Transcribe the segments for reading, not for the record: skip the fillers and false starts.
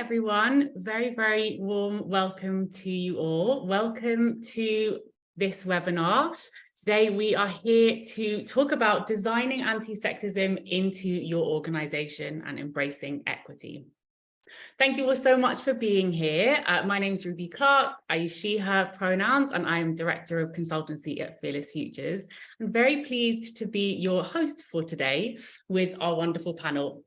everyone. Very, very warm welcome to you all. Welcome to this webinar. Today, we are here to talk about designing anti-sexism into your organization and embracing equity. Thank you all so much for being here. My name is Ruby Clark. I use she, her pronouns, and I am Director of Consultancy at Fearless Futures. I'm very pleased to be your host for today with our wonderful panel,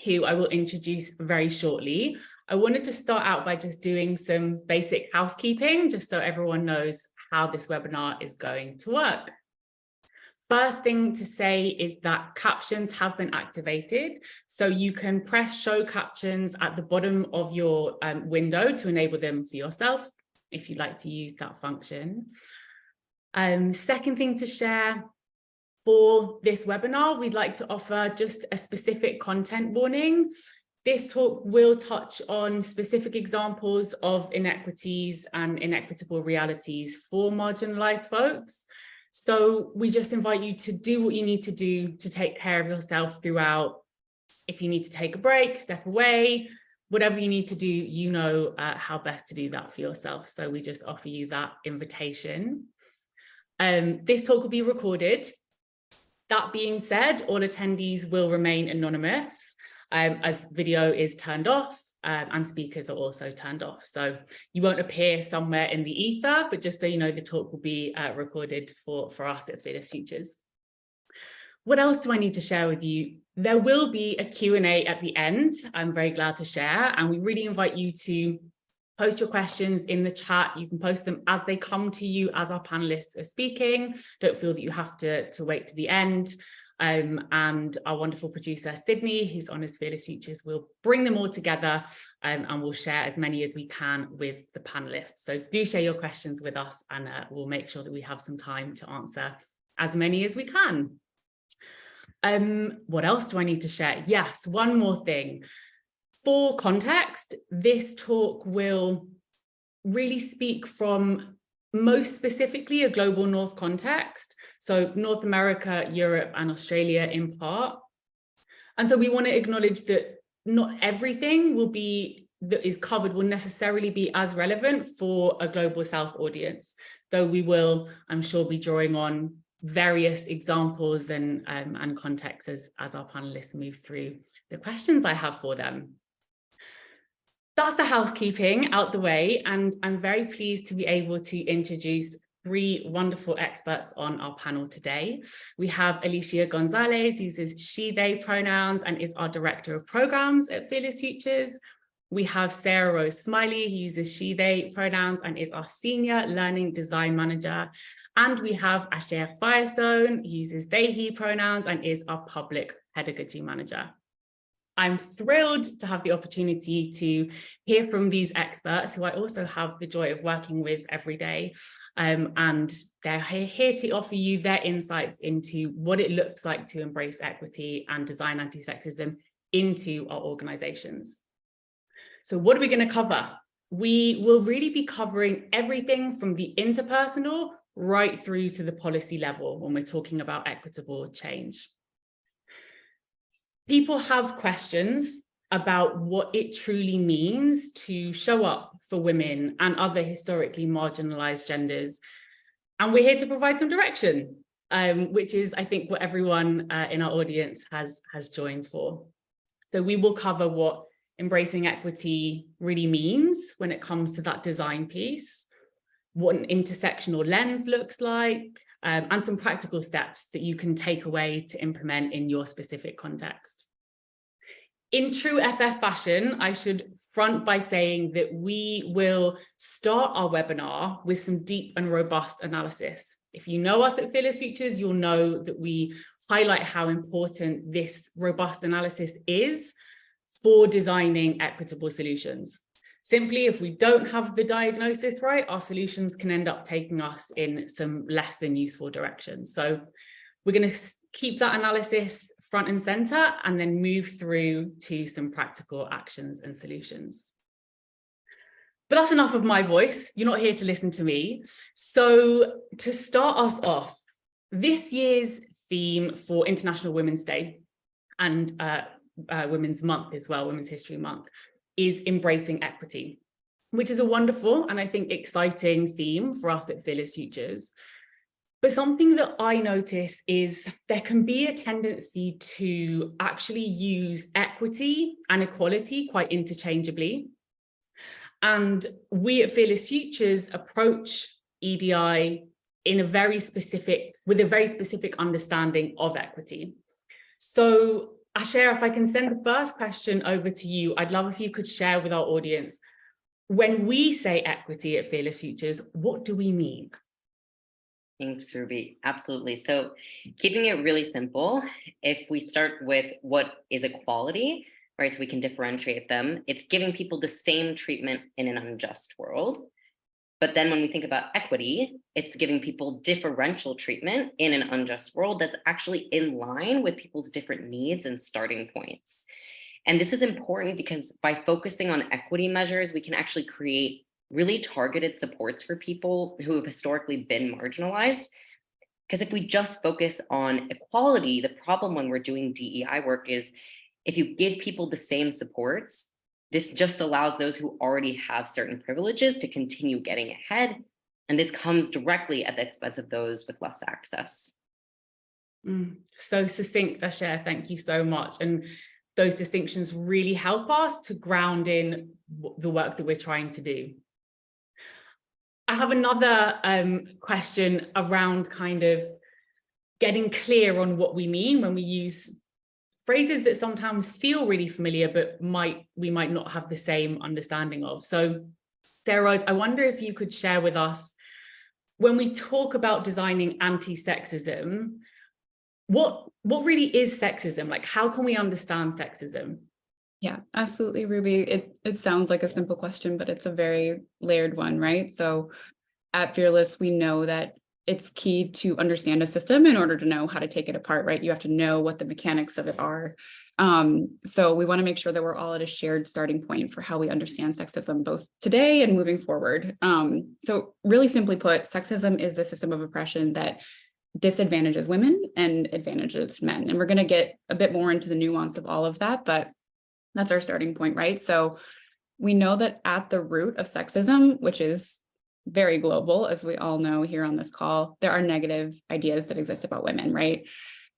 who I will introduce very shortly. I wanted to start out by just doing some basic housekeeping, just so everyone knows how this webinar is going to work. First thing to say is that captions have been activated, so you can press show captions at the bottom of your window to enable them for yourself, if you'd like to use that function. Second thing to share, for this webinar, we'd like to offer just a specific content warning. This talk will touch on specific examples of inequities and inequitable realities for marginalised folks. So we just invite you to do what you need to do to take care of yourself throughout. If you need to take a break, step away, whatever you need to do, you know how best to do that for yourself. So we just offer you that invitation. This talk will be recorded. That being said, all attendees will remain anonymous as video is turned off and speakers are also turned off. So you won't appear somewhere in the ether, but just so you know, the talk will be recorded for us at Fearless Futures. What else do I need to share with you? There will be a Q&A at the end, I'm very glad to share, and we really invite you to post your questions in the chat. You can post them as they come to you as our panelists are speaking. Don't feel that you have to wait to the end. And our wonderful producer, Sydney, who's on as Fearless Futures, will bring them all together and we'll share as many as we can with the panelists. So do share your questions with us and we'll make sure that we have some time to answer as many as we can. What else do I need to share? Yes, one more thing. For context, this talk will really speak from most specifically a global North context, so North America, Europe, and Australia in part. And so we want to acknowledge that not everything that is covered will necessarily be as relevant for a global South audience, though we will, I'm sure, be drawing on various examples and contexts as our panelists move through the questions I have for them. That's the housekeeping out the way, and I'm very pleased to be able to introduce three wonderful experts on our panel today. We have Alicia Gonzalez, who uses she, they pronouns and is our Director of Programs at Fearless Futures. We have Sarah Rose Smiley, who uses she, they pronouns and is our Senior Learning Design Manager. And we have Asher Firestone, who uses they, he pronouns and is our Public Pedagogy Manager. I'm thrilled to have the opportunity to hear from these experts who I also have the joy of working with every day. And they're here to offer you their insights into what it looks like to embrace equity and design anti-sexism into our organizations. So what are we going to cover? We will really be covering everything from the interpersonal right through to the policy level when we're talking about equitable change. People have questions about what it truly means to show up for women and other historically marginalized genders. And we're here to provide some direction, which is, I think, what everyone in our audience has joined for. So we will cover what embracing equity really means when it comes to that design piece, what an intersectional lens looks like, and some practical steps that you can take away to implement in your specific context. In true FF fashion, I should front by saying that we will start our webinar with some deep and robust analysis. If you know us at Fearless Futures, you'll know that we highlight how important this robust analysis is for designing equitable solutions. Simply, if we don't have the diagnosis right, our solutions can end up taking us in some less than useful directions. So we're going to keep that analysis front and center and then move through to some practical actions and solutions. But that's enough of my voice. You're not here to listen to me. So to start us off, this year's theme for International Women's Day and Women's Month as well, Women's History Month, is embracing equity, which is a wonderful and I think exciting theme for us at Fearless Futures. But something that I notice is there can be a tendency to actually use equity and equality quite interchangeably. And we at Fearless Futures approach EDI with a very specific understanding of equity. So Asher, if I can send the first question over to you, I'd love if you could share with our audience, when we say equity at Fearless Futures, what do we mean? Thanks, Ruby. Absolutely. So keeping it really simple, if we start with what is equality, right, so we can differentiate them, it's giving people the same treatment in an unjust world. But then when we think about equity, it's giving people differential treatment in an unjust world that's actually in line with people's different needs and starting points. And this is important because by focusing on equity measures, we can actually create really targeted supports for people who have historically been marginalized. Because if we just focus on equality, the problem when we're doing DEI work is if you give people the same supports, this just allows those who already have certain privileges to continue getting ahead. And this comes directly at the expense of those with less access. So succinct, Asher, thank you so much. And those distinctions really help us to ground in the work that we're trying to do. I have another question around kind of getting clear on what we mean when we use phrases that sometimes feel really familiar, but we might not have the same understanding of. So Sarah Rose, I wonder if you could share with us, when we talk about designing anti-sexism, what really is sexism? Like, how can we understand sexism? Yeah, absolutely, Ruby. It sounds like a simple question, but it's a very layered one, right? So at Fearless, we know that it's key to understand a system in order to know how to take it apart, right? You have to know what the mechanics of it are. So we want to make sure that we're all at a shared starting point for how we understand sexism, both today and moving forward. So really simply put, sexism is a system of oppression that disadvantages women and advantages men. And we're going to get a bit more into the nuance of all of that, but that's our starting point, right? So we know that at the root of sexism, which is very global, as we all know here on this call, there are negative ideas that exist about women, right?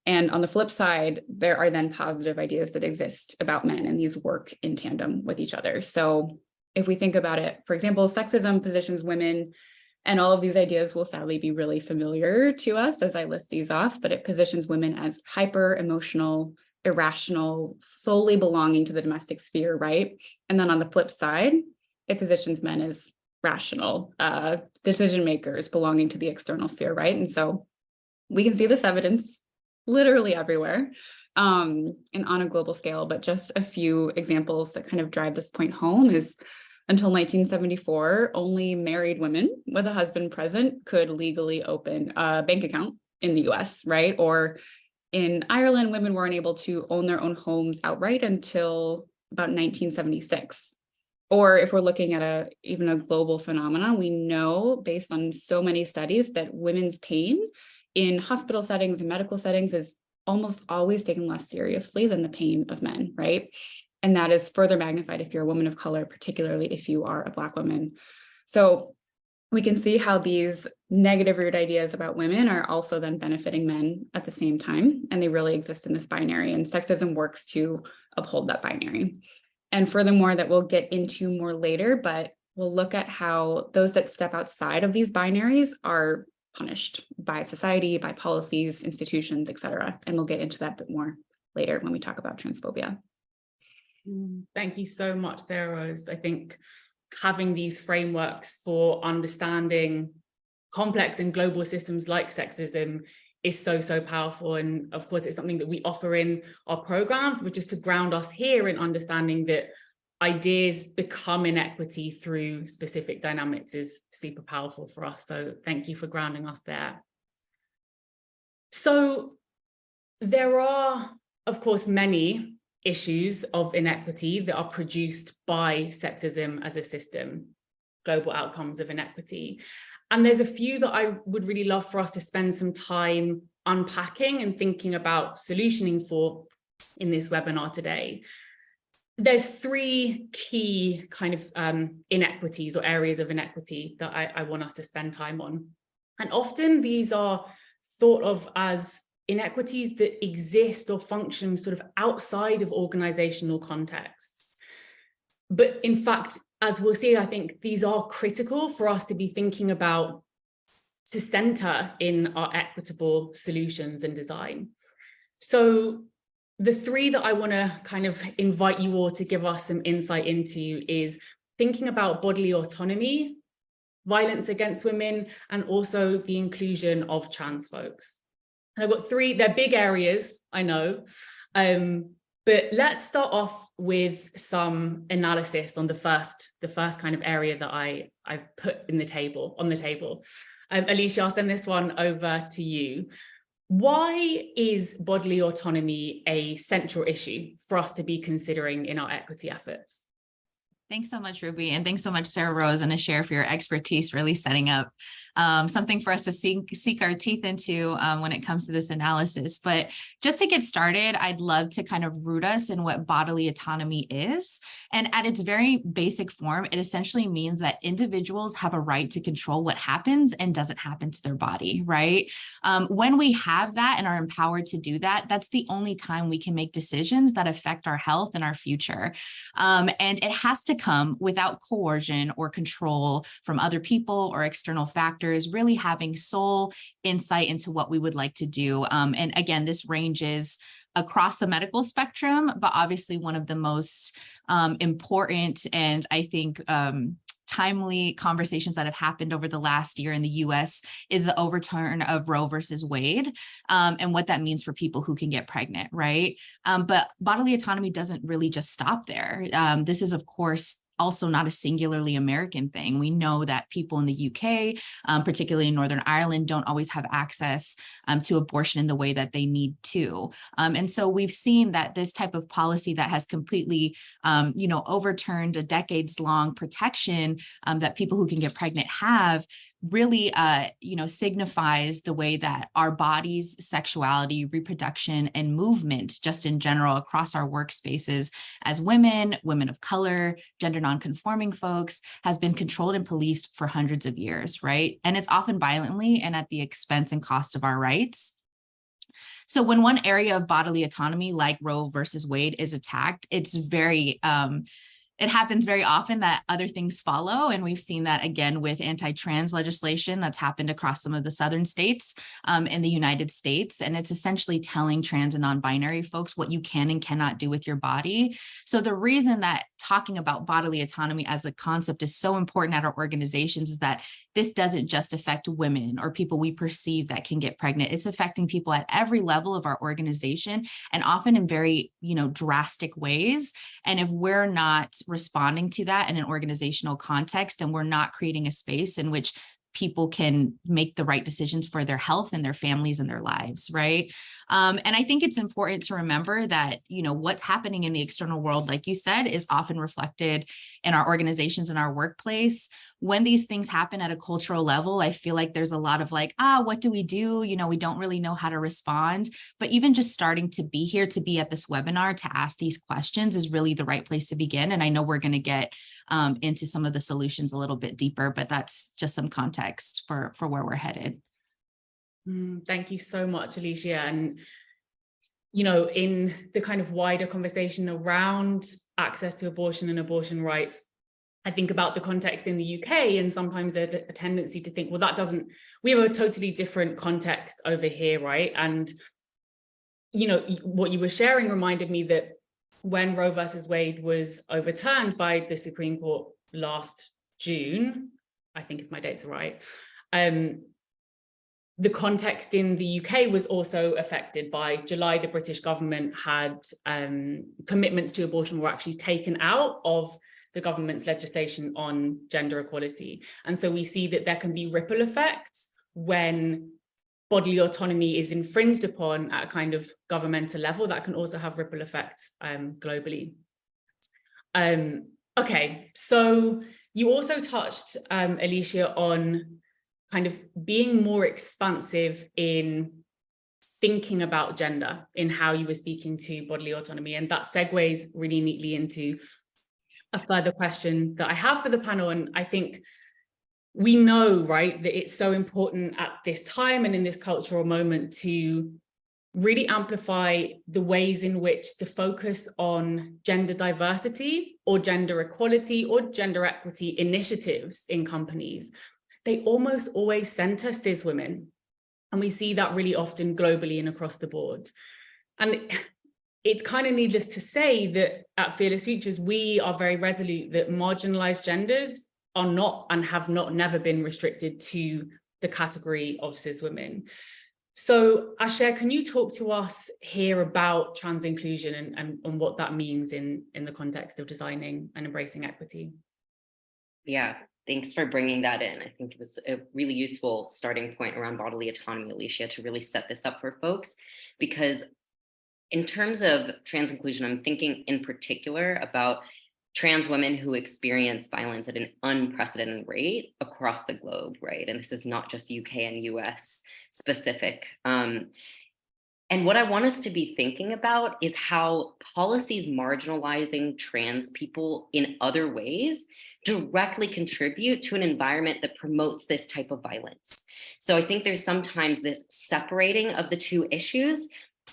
And on the flip side, there are then positive ideas that exist about men, and these work in tandem with each other. So if we think about it, for example, sexism positions women, and all of these ideas will sadly be really familiar to us as I list these off, but it positions women as hyper emotional, irrational, solely belonging to the domestic sphere, right? And then on the flip side, it positions men as rational decision makers belonging to the external sphere, right? And so we can see this evidence literally everywhere and on a global scale, but just a few examples that kind of drive this point home is until 1974, only married women with a husband present could legally open a bank account in the US, right? Or in Ireland, women weren't able to own their own homes outright until about 1976. Or if we're looking at even a global phenomenon, we know based on so many studies that women's pain in hospital settings and medical settings is almost always taken less seriously than the pain of men, right? And that is further magnified if you're a woman of color, particularly if you are a Black woman. So we can see how these negative root ideas about women are also then benefiting men at the same time, and they really exist in this binary, and sexism works to uphold that binary. And furthermore, that we'll get into more later, but we'll look at how those that step outside of these binaries are punished by society, by policies, institutions, et cetera. And we'll get into that a bit more later when we talk about transphobia. Thank you so much, Sarah Rose. I think having these frameworks for understanding complex and global systems like sexism is so powerful. And of course, it's something that we offer in our programs, but just to ground us here in understanding that ideas become inequity through specific dynamics is super powerful for us. So thank you for grounding us there. So there are, of course, many issues of inequity that are produced by sexism as a system, global outcomes of inequity. And there's a few that I would really love for us to spend some time unpacking and thinking about solutioning for in this webinar today. there's three key kind of inequities or areas of inequity that I want us to spend time on. And often these are thought of as inequities that exist or function sort of outside of organizational contexts. But in fact, as we'll see, I think these are critical for us to be thinking about, to center in our equitable solutions and design. So the three that I want to kind of invite you all to give us some insight into is thinking about bodily autonomy, violence against women, and also the inclusion of trans folks. And I've got three, they're big areas, I know, but let's start off with some analysis on the first kind of area that I've put on the table. Alicia, I'll send this one over to you. Why is bodily autonomy a central issue for us to be considering in our equity efforts? Thanks so much, Ruby. And thanks so much, Sarah Rose and Asher, for your expertise, really setting up something for us to sink our teeth into when it comes to this analysis. But just to get started, I'd love to kind of root us in what bodily autonomy is. And at its very basic form, it essentially means that individuals have a right to control what happens and doesn't happen to their body, right? When we have that and are empowered to do that, that's the only time we can make decisions that affect our health and our future. And it has to come without coercion or control from other people or external factors, really having sole insight into what we would like to do. And again, this ranges across the medical spectrum, but obviously one of the most important and I think timely conversations that have happened over the last year in the US is the overturn of Roe versus Wade, and what that means for people who can get pregnant, right? But bodily autonomy doesn't really just stop there. This is, of course, also not a singularly American thing. We know that people in the UK, particularly in Northern Ireland, don't always have access to abortion in the way that they need to. And so we've seen that this type of policy that has completely, overturned a decades-long protection that people who can get pregnant have really, signifies the way that our bodies, sexuality, reproduction, and movement, just in general, across our workspaces as women of color, gender nonconforming folks, has been controlled and policed for hundreds of years, right? And it's often violently and at the expense and cost of our rights. So when one area of bodily autonomy, like Roe versus Wade, is attacked, it happens very often that other things follow. And we've seen that again with anti-trans legislation that's happened across some of the southern states in the United States. And it's essentially telling trans and non-binary folks what you can and cannot do with your body. So the reason that talking about bodily autonomy as a concept is so important at our organizations is that this doesn't just affect women or people we perceive that can get pregnant. It's affecting people at every level of our organization, and often in very, drastic ways. And if we're not responding to that in an organizational context, then we're not creating a space in which people can make the right decisions for their health and their families and their lives, right? And I think it's important to remember that, what's happening in the external world, like you said, is often reflected in our organizations and our workplace. When these things happen at a cultural level, I feel like there's a lot of like, what do? We don't really know how to respond. But even just starting to be here, to be at this webinar, to ask these questions is really the right place to begin. And I know we're going to get into some of the solutions a little bit deeper, but that's just some context for where we're headed. Thank you so much, Alicia. And, in the kind of wider conversation around access to abortion and abortion rights, I think about the context in the UK, and sometimes a tendency to think, well, we have a totally different context over here, right? And, what you were sharing reminded me that when Roe versus Wade was overturned by the Supreme Court last June, I think if my dates are right, the context in the UK was also affected. By July, the British government had commitments to abortion were actually taken out of the government's legislation on gender equality. And so we see that there can be ripple effects when bodily autonomy is infringed upon at a kind of governmental level. That can also have ripple effects globally. Okay, so you also touched, Alicia, on kind of being more expansive in thinking about gender in how you were speaking to bodily autonomy. And that segues really neatly into a further question that I have for the panel. And I think we know, right, that it's so important at this time and in this cultural moment to really amplify the ways in which the focus on gender diversity or gender equality or gender equity initiatives in companies, they almost always center cis women. And we see that really often globally and across the board. And it's kind of needless to say that at Fearless Futures, we are very resolute that marginalized genders are not and have not never been restricted to the category of cis women. So Asher, can you talk to us here about trans inclusion and what that means in the context of designing and embracing equity? Yeah, thanks for bringing that in. I think it was a really useful starting point around bodily autonomy, Alicia, to really set this up for folks, because in terms of trans inclusion, I'm thinking in particular about trans women who experience violence at an unprecedented rate across the globe, right? And this is not just UK and US specific. And what I want us to be thinking about is how policies marginalizing trans people in other ways directly contribute to an environment that promotes this type of violence. So I think there's sometimes this separating of the two issues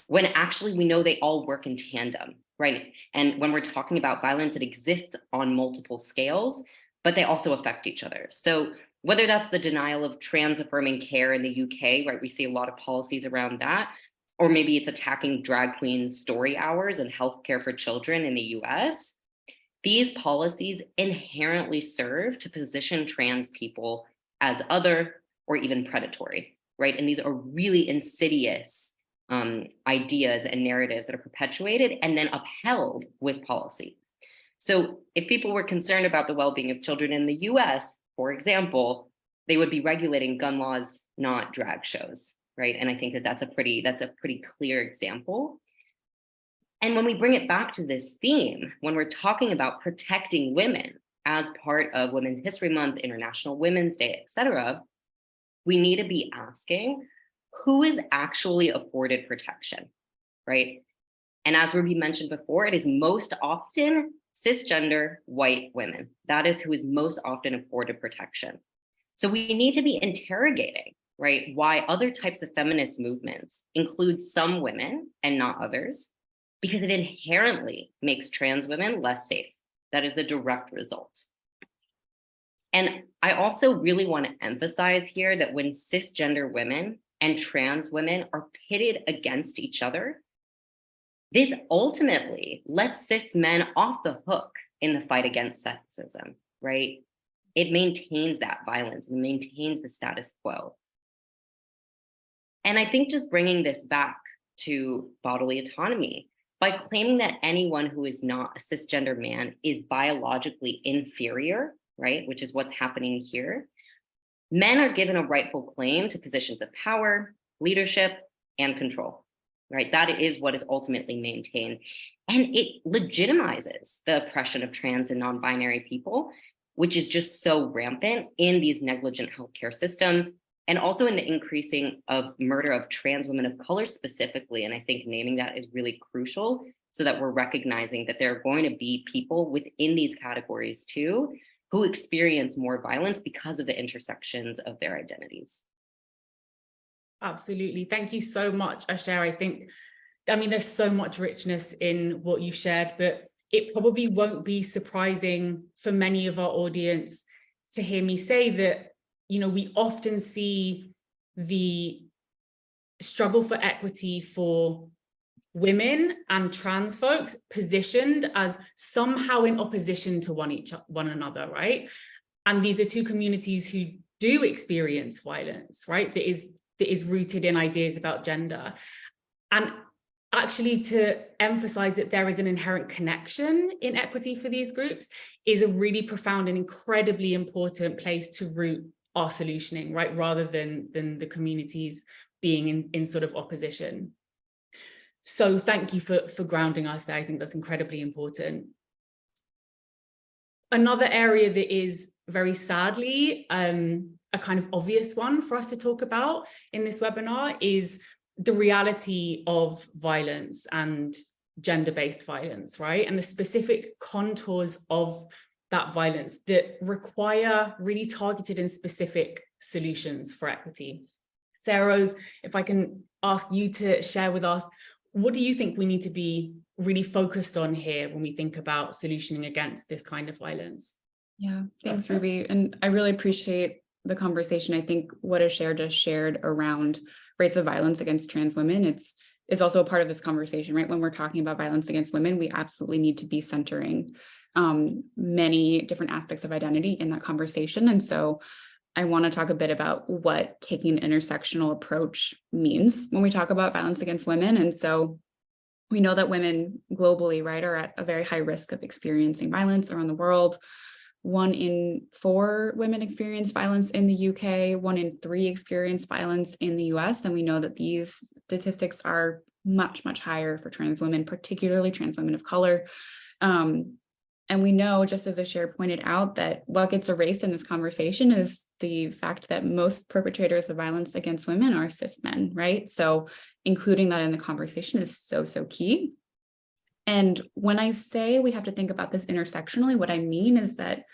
when actually we know they all work in tandem, right? And when we're talking about violence, it exists on multiple scales, but they also affect each other. So whether that's the denial of trans affirming care in the UK, right? We see a lot of policies around that, or maybe it's attacking drag queen story hours and healthcare for children in the US. These policies inherently serve to position trans people as other or even predatory, right? And these are really insidious ideas and narratives that are perpetuated and then upheld with policy. So if people were concerned about the well-being of children in the US, for example, they would be regulating gun laws, not drag shows, right? And I think that that's a pretty clear example. And when we bring it back to this theme, when we're talking about protecting women as part of Women's History Month, International Women's Day, et cetera, we need to be asking, who is actually afforded protection, right? And as Ruby mentioned before, it is most often cisgender white women. That is who is most often afforded protection. So we need to be interrogating, right, why other types of feminist movements include some women and not others, because it inherently makes trans women less safe. That is the direct result. And I also really want to emphasize here that when cisgender women and trans women are pitted against each other, this ultimately lets cis men off the hook in the fight against sexism, right? It maintains that violence and maintains the status quo. And I think just bringing this back to bodily autonomy, by claiming that anyone who is not a cisgender man is biologically inferior, right, which is what's happening here, men are given a rightful claim to positions of power, leadership, and control, right? That is what is ultimately maintained. And it legitimizes the oppression of trans and non-binary people, which is just so rampant in these negligent healthcare systems, and also in the increasing of murder of trans women of color specifically. And I think naming that is really crucial so that we're recognizing that there are going to be people within these categories too, who experience more violence because of the intersections of their identities. Absolutely. Thank you so much, Asher. I mean, there's so much richness in what you've shared, but it probably won't be surprising for many of our audience to hear me say that, you know, we often see the struggle for equity for women and trans folks positioned as somehow in opposition to one another, right? And these are two communities who do experience violence, right? That is rooted in ideas about gender. And actually to emphasize that there is an inherent connection in equity for these groups is a really profound and incredibly important place to root our solutioning, right? Rather than the communities being in sort of opposition. So thank you for grounding us there. I think that's incredibly important. Another area that is very sadly a kind of obvious one for us to talk about in this webinar is the reality of violence and gender-based violence, right? And the specific contours of that violence that require really targeted and specific solutions for equity. Sarah Rose, if I can ask you to share with us, what do you think we need to be really focused on here when we think about solutioning against this kind of violence? Yeah, thanks, Ruby. And I really appreciate the conversation. I think what Asher just shared around rates of violence against trans women, it's also a part of this conversation, right? When we're talking about violence against women, we absolutely need to be centering many different aspects of identity in that conversation. And so I want to talk a bit about what taking an intersectional approach means when we talk about violence against women. And so we know that women globally, right, are at a very high risk of experiencing violence around the world. 1 in 4 women experience violence in the UK, 1 in 3 experience violence in the US. And we know that these statistics are much, much higher for trans women, particularly trans women of color. And we know, just as Asher pointed out, that what gets erased in this conversation is the fact that most perpetrators of violence against women are cis men, right? So including that in the conversation is so, so key. And when I say we have to think about this intersectionally, what I mean is that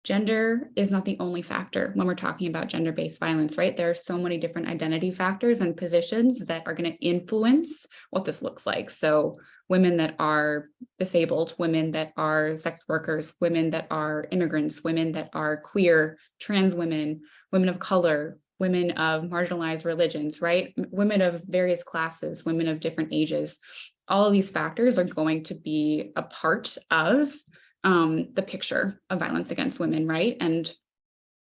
gender is not the only factor when we're talking about gender-based violence, right? There are so many different identity factors and positions that are going to influence what this looks like. So women that are disabled, women that are sex workers, women that are immigrants, women that are queer, trans women, women of color, women of marginalized religions, right? Women of various classes, women of different ages. All of these factors are going to be a part of the picture of violence against women, right? And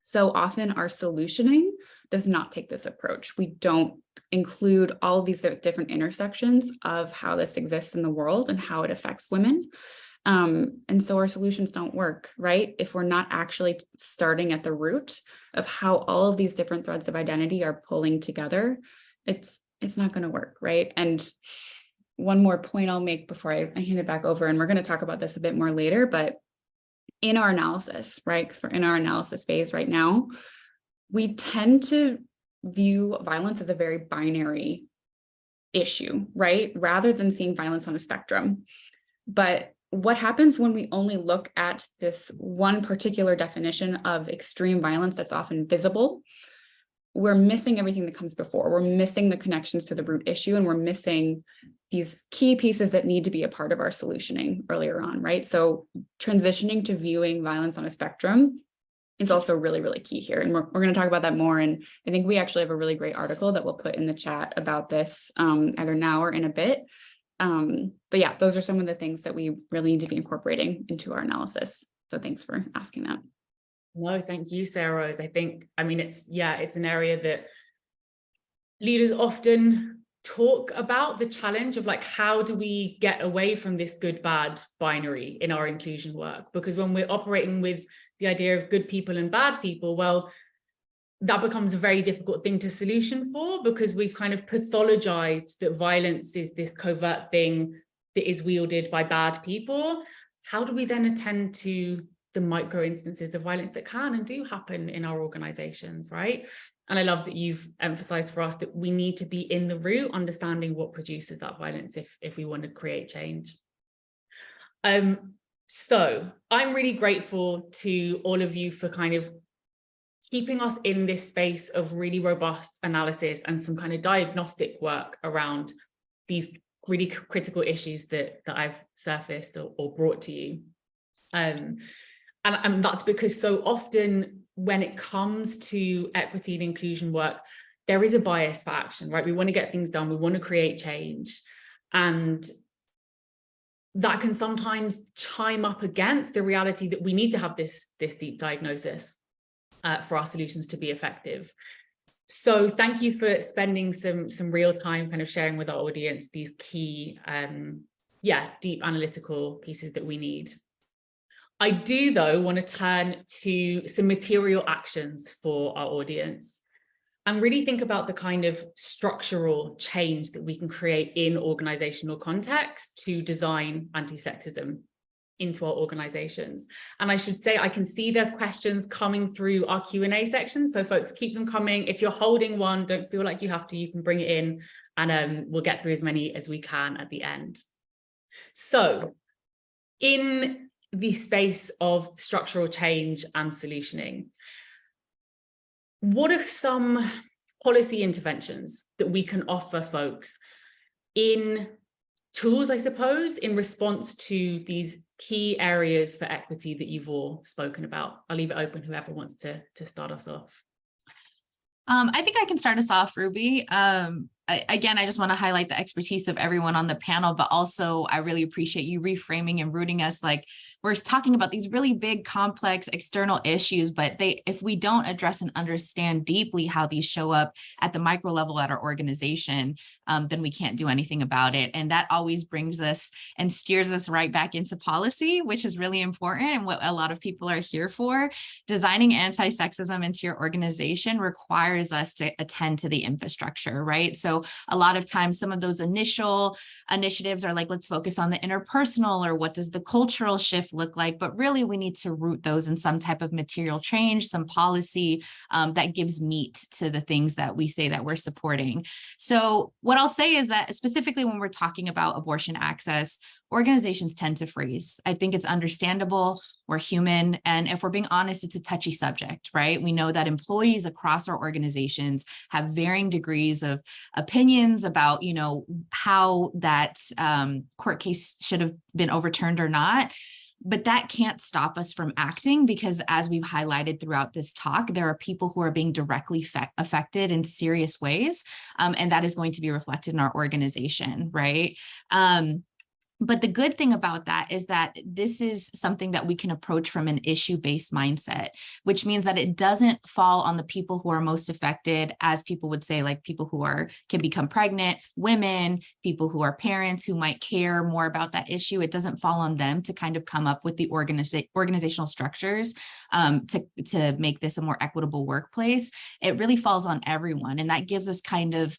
so often our solutioning does not take this approach. We don't include all of these different intersections of how this exists in the world and how it affects women. And so our solutions don't work, right? If we're not actually starting at the root of how all of these different threads of identity are pulling together, it's not going to work, right? And one more point I'll make before I hand it back over, and we're going to talk about this a bit more later, but in our analysis, right, because we're in our analysis phase right now, we tend to view violence as a very binary issue, right, rather than seeing violence on a spectrum. But what happens when we only look at this one particular definition of extreme violence that's often visible? We're missing everything that comes before. We're missing the connections to the root issue, and we're missing these key pieces that need to be a part of our solutioning earlier on, right? So transitioning to viewing violence on a spectrum is also really, really key here. And we're going to talk about that more. And I think we actually have a really great article that we'll put in the chat about this either now or in a bit. But yeah, those are some of the things that we really need to be incorporating into our analysis. So thanks for asking that. No, thank you, Sarah Rose. I think, it's an area that leaders often talk about, the challenge of like, how do we get away from this good bad binary in our inclusion work? Because when we're operating with the idea of good people and bad people, well, that becomes a very difficult thing to solution for, because we've kind of pathologized that violence is this covert thing that is wielded by bad people. How do we then attend to the micro instances of violence that can and do happen in our organizations, right? And I love that you've emphasized for us that we need to be in the root, understanding what produces that violence if we want to create change. So I'm really grateful to all of you for kind of keeping us in this space of really robust analysis and some kind of diagnostic work around these really critical issues that I've surfaced or brought to you. And that's because so often when it comes to equity and inclusion work, there is a bias for action, right? We want to get things done. We want to create change. And that can sometimes chime up against the reality that we need to have this deep diagnosis for our solutions to be effective. So thank you for spending some real time kind of sharing with our audience these key, deep analytical pieces that we need. I do, though, want to turn to some material actions for our audience and really think about the kind of structural change that we can create in organizational context to design anti-sexism. into our organizations. And I should say, I can see there's questions coming through our Q&A section. So folks, keep them coming. If you're holding one, don't feel like you have to, you can bring it in, and we'll get through as many as we can at the end. So in the space of structural change and solutioning, what are some policy interventions that we can offer folks in tools, I suppose, in response to these key areas for equity that you've all spoken about? I'll leave it open, whoever wants to start us off. I think I can start us off, Ruby. Again, I just want to highlight the expertise of everyone on the panel, but also I really appreciate you reframing and rooting us. Like, we're talking about these really big, complex external issues, but if we don't address and understand deeply how these show up at the micro level at our organization, then we can't do anything about it. And that always brings us and steers us right back into policy, which is really important and what a lot of people are here for. Designing anti-sexism into your organization requires us to attend to the infrastructure, right? So a lot of times, some of those initial initiatives are like, let's focus on the interpersonal, or what does the cultural shift look like? But really, we need to root those in some type of material change, some policy that gives meat to the things that we say that we're supporting. So what I'll say is that specifically when we're talking about abortion access, organizations tend to freeze. I think it's understandable. We're human. And if we're being honest, it's a touchy subject, right? We know that employees across our organizations have varying degrees of opinions about, how that court case should have been overturned or not. But that can't stop us from acting, because as we've highlighted throughout this talk, there are people who are being directly affected in serious ways. And that is going to be reflected in our organization, right? But the good thing about that is that this is something that we can approach from an issue-based mindset, which means that it doesn't fall on the people who are most affected, as people would say, like people who can become pregnant, women, people who are parents who might care more about that issue. It doesn't fall on them to kind of come up with the organizational structures to make this a more equitable workplace. It really falls on everyone. And that gives us kind of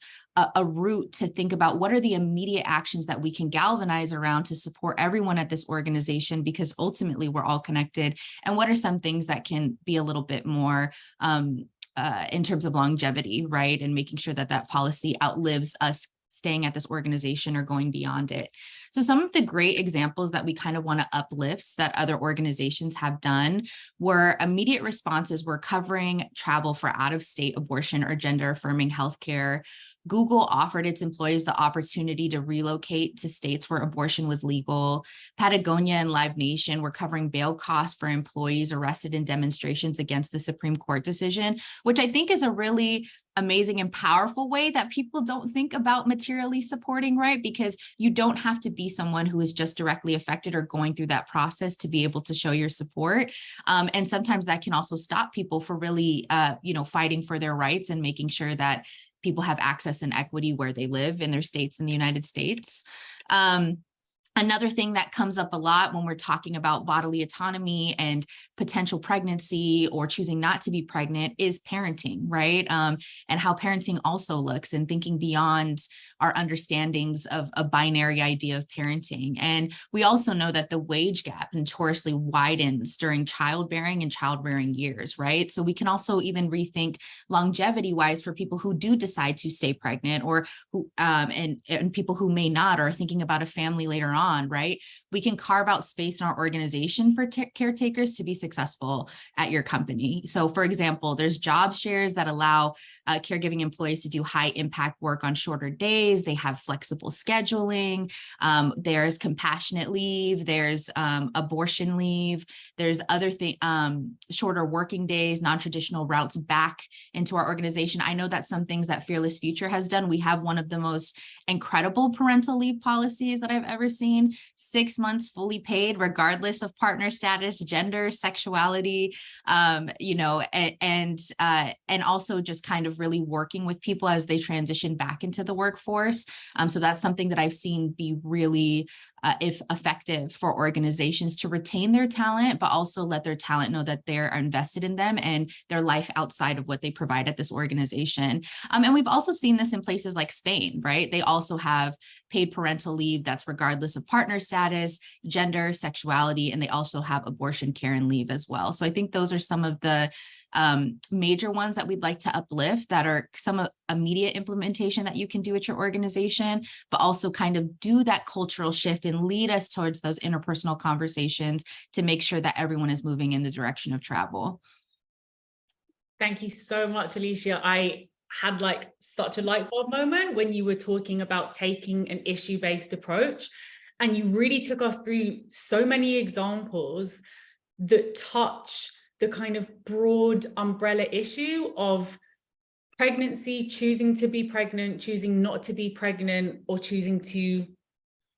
a route to think about what are the immediate actions that we can galvanize around to support everyone at this organization, because ultimately we're all connected. And what are some things that can be a little bit more in terms of longevity, right? And making sure that that policy outlives us staying at this organization or going beyond it. So some of the great examples that we kind of want to uplift that other organizations have done were immediate responses were covering travel for out-of-state abortion or gender-affirming healthcare. Google offered its employees the opportunity to relocate to states where abortion was legal. Patagonia and Live Nation were covering bail costs for employees arrested in demonstrations against the Supreme Court decision, which I think is a really amazing and powerful way that people don't think about materially supporting, right? Because you don't have to be someone who is just directly affected or going through that process to be able to show your support. And sometimes that can also stop people for really, fighting for their rights and making sure that people have access and equity where they live in their states in the United States. Another thing that comes up a lot when we're talking about bodily autonomy and potential pregnancy or choosing not to be pregnant is parenting, right? And how parenting also looks, and thinking beyond our understandings of a binary idea of parenting. And we also know that the wage gap notoriously widens during childbearing and childbearing years, right? So we can also even rethink longevity wise for people who do decide to stay pregnant, or who and people who may not, or are thinking about a family later on, right? We can carve out space in our organization for caretakers to be successful at your company. So for example, there's job shares that allow caregiving employees to do high impact work on shorter days. They have flexible scheduling. There's compassionate leave. There's abortion leave. There's other things, shorter working days, non-traditional routes back into our organization. I know that's some things that Fearless Future has done. We have one of the most incredible parental leave policies that I've ever seen. 6 months fully paid, regardless of partner status, gender, sexuality, and also just kind of really working with people as they transition back into the workforce. So that's something that I've seen be really if effective for organizations to retain their talent, but also let their talent know that they're invested in them and their life outside of what they provide at this organization. And we've also seen this in places like Spain, right? They also have paid parental leave that's regardless of partner status, gender, sexuality, and they also have abortion care and leave as well. So I think those are some of the major ones that we'd like to uplift that are some immediate implementation that you can do at your organization, but also kind of do that cultural shift and lead us towards those interpersonal conversations to make sure that everyone is moving in the direction of travel. Thank you so much, Alicia. I had like such a light bulb moment when you were talking about taking an issue-based approach, and you really took us through so many examples that touch the kind of broad umbrella issue of pregnancy, choosing to be pregnant, choosing not to be pregnant, or choosing to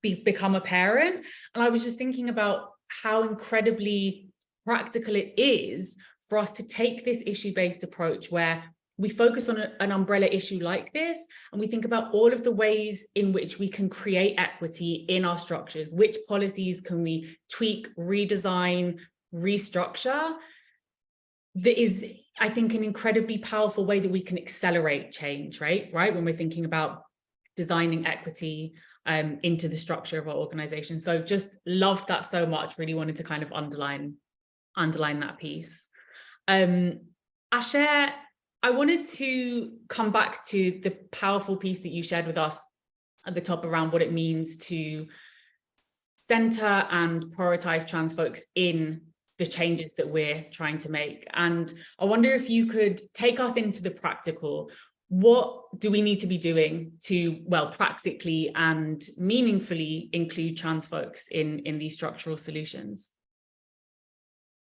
become a parent. And I was just thinking about how incredibly practical it is for us to take this issue-based approach where we focus on an umbrella issue like this, and we think about all of the ways in which we can create equity in our structures. Which policies can we tweak, redesign, restructure? That is, I think, an incredibly powerful way that we can accelerate change, right? When we're thinking about designing equity into the structure of our organization. So just loved that so much. Really wanted to kind of underline that piece. Asher, I wanted to come back to the powerful piece that you shared with us at the top around what it means to center and prioritize trans folks in the changes that we're trying to make. And I wonder if you could take us into the practical. What do we need to be doing to, well, practically and meaningfully include trans folks in these structural solutions?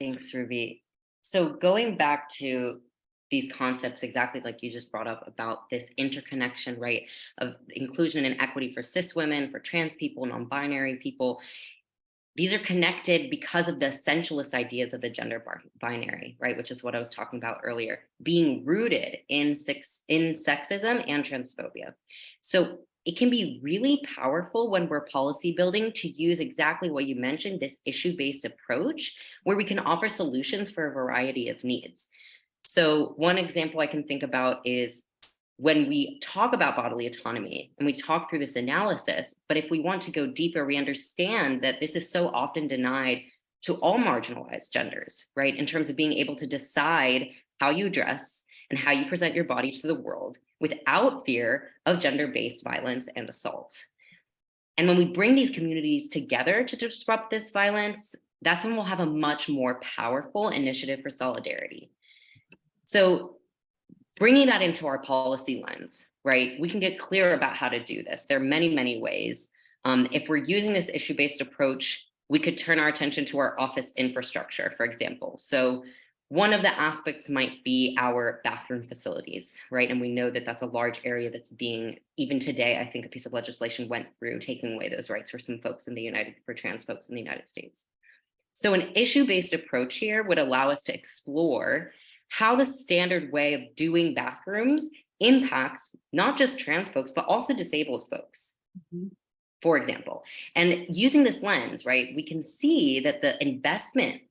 Thanks, Ruby. So going back to these concepts, exactly like you just brought up about this interconnection, right, of inclusion and equity for cis women, for trans people, non-binary people. These are connected because of the essentialist ideas of the gender binary, right, which is what I was talking about earlier, being rooted in sexism and transphobia. So it can be really powerful when we're policy building to use exactly what you mentioned, this issue-based approach, where we can offer solutions for a variety of needs. So one example I can think about is when we talk about bodily autonomy and we talk through this analysis, but if we want to go deeper, we understand that this is so often denied to all marginalized genders, right? In terms of being able to decide how you dress and how you present your body to the world without fear of gender-based violence and assault. And when we bring these communities together to disrupt this violence, that's when we'll have a much more powerful initiative for solidarity. So bringing that into our policy lens, right, we can get clear about how to do this. There are many, many ways. If we're using this issue-based approach, we could turn our attention to our office infrastructure, for example. So one of the aspects might be our bathroom facilities, right? And we know that that's a large area that's being, even today, I think a piece of legislation went through taking away those rights for some folks for trans folks in the United States. So an issue-based approach here would allow us to explore how the standard way of doing bathrooms impacts not just trans folks, but also disabled folks, for example. And using this lens, right, we can see that the investment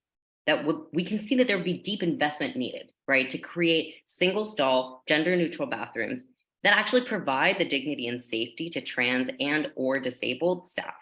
we can see that there would be deep investment needed, right, to create single stall, gender neutral bathrooms that actually provide the dignity and safety to trans and or disabled staff.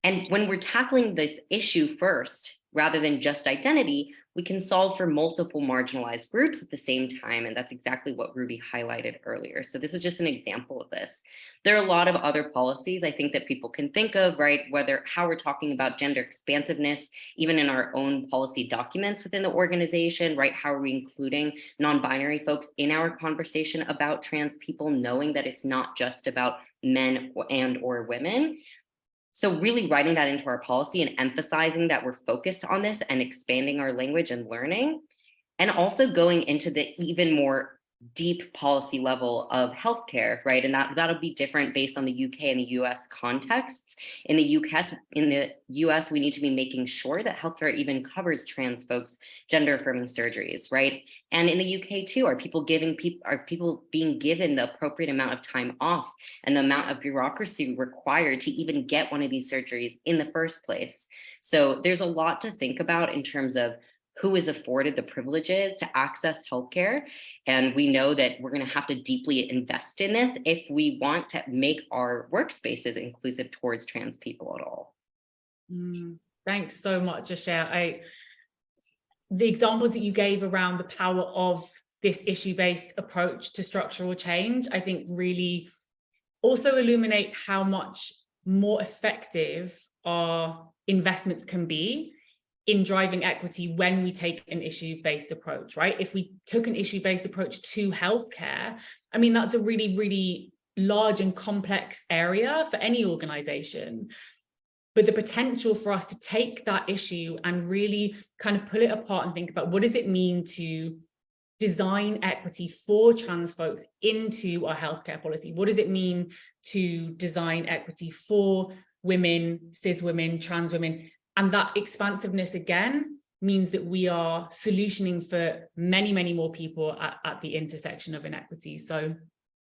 And when we're tackling this issue first, rather than just identity, we can solve for multiple marginalized groups at the same time. And that's exactly what Ruby highlighted earlier. So this is just an example of this. There are a lot of other policies I think that people can think of, right? How we're talking about gender expansiveness, even in our own policy documents within the organization, right? How are we including non-binary folks in our conversation about trans people, knowing that it's not just about men and or women? So really writing that into our policy and emphasizing that we're focused on this and expanding our language and learning, and also going into the even more deep policy level of healthcare, right? And that'll be different based on the UK and the US contexts. In the US, we need to be making sure that healthcare even covers trans folks' gender affirming surgeries, right? And in the UK too, are people being given the appropriate amount of time off and the amount of bureaucracy required to even get one of these surgeries in the first place? So there's a lot to think about in terms of who is afforded the privileges to access healthcare. And we know that we're going to have to deeply invest in this if we want to make our workspaces inclusive towards trans people at all. Thanks so much, Ashia. The examples that you gave around the power of this issue-based approach to structural change, I think really also illuminate how much more effective our investments can be in driving equity when we take an issue-based approach, right? If we took an issue-based approach to healthcare, I mean, that's a really, really large and complex area for any organization. But the potential for us to take that issue and really kind of pull it apart and think about what does it mean to design equity for trans folks into our healthcare policy? What does it mean to design equity for women, cis women, trans women? And that expansiveness again means that we are solutioning for many, many more people at the intersection of inequity. So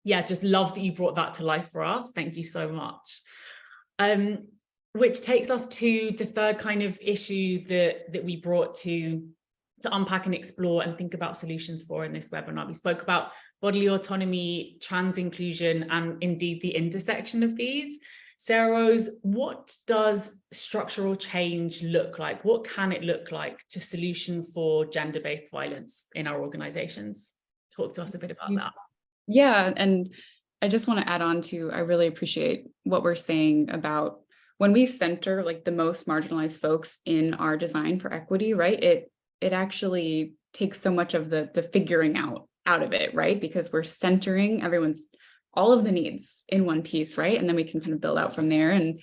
yeah, just love that you brought that to life for us. Thank you so much. Which takes us to the third kind of issue that we brought to unpack and explore and think about solutions for in this webinar. We spoke about bodily autonomy, trans inclusion, and indeed the intersection of these. Sarah Rose, what does structural change look like? What can it look like to solution for gender-based violence in our organizations? Talk to us a bit about that. Yeah, and I just want to add on to, I really appreciate what we're saying about when we center like the most marginalized folks in our design for equity, right? It actually takes so much of the figuring out of it, right? Because we're centering all of the needs in one piece, right? And then we can kind of build out from there. And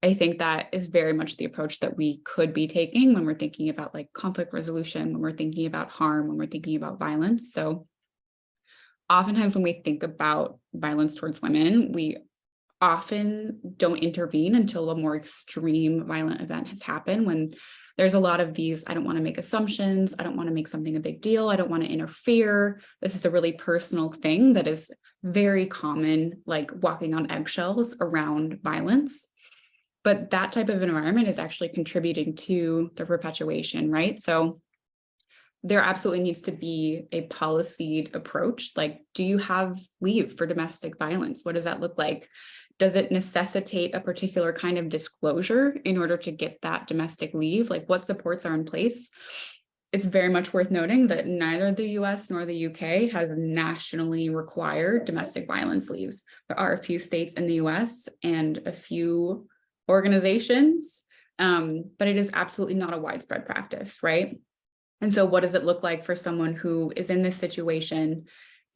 I think that is very much the approach that we could be taking when we're thinking about like conflict resolution, when we're thinking about harm, when we're thinking about violence. So oftentimes when we think about violence towards women, we often don't intervene until a more extreme violent event has happened, when there's a lot of these, I don't want to make assumptions, I don't want to make something a big deal, I don't want to interfere. This is a really personal thing that is very common, like walking on eggshells around violence. But that type of environment is actually contributing to the perpetuation, right? So there absolutely needs to be a policed approach. Like, do you have leave for domestic violence? What does that look like? Does it necessitate a particular kind of disclosure in order to get that domestic leave? Like, what supports are in place? It's very much worth noting that neither the US nor the UK has nationally required domestic violence leaves. There are a few states in the US and a few organizations, but it is absolutely not a widespread practice, right? And so what does it look like for someone who is in this situation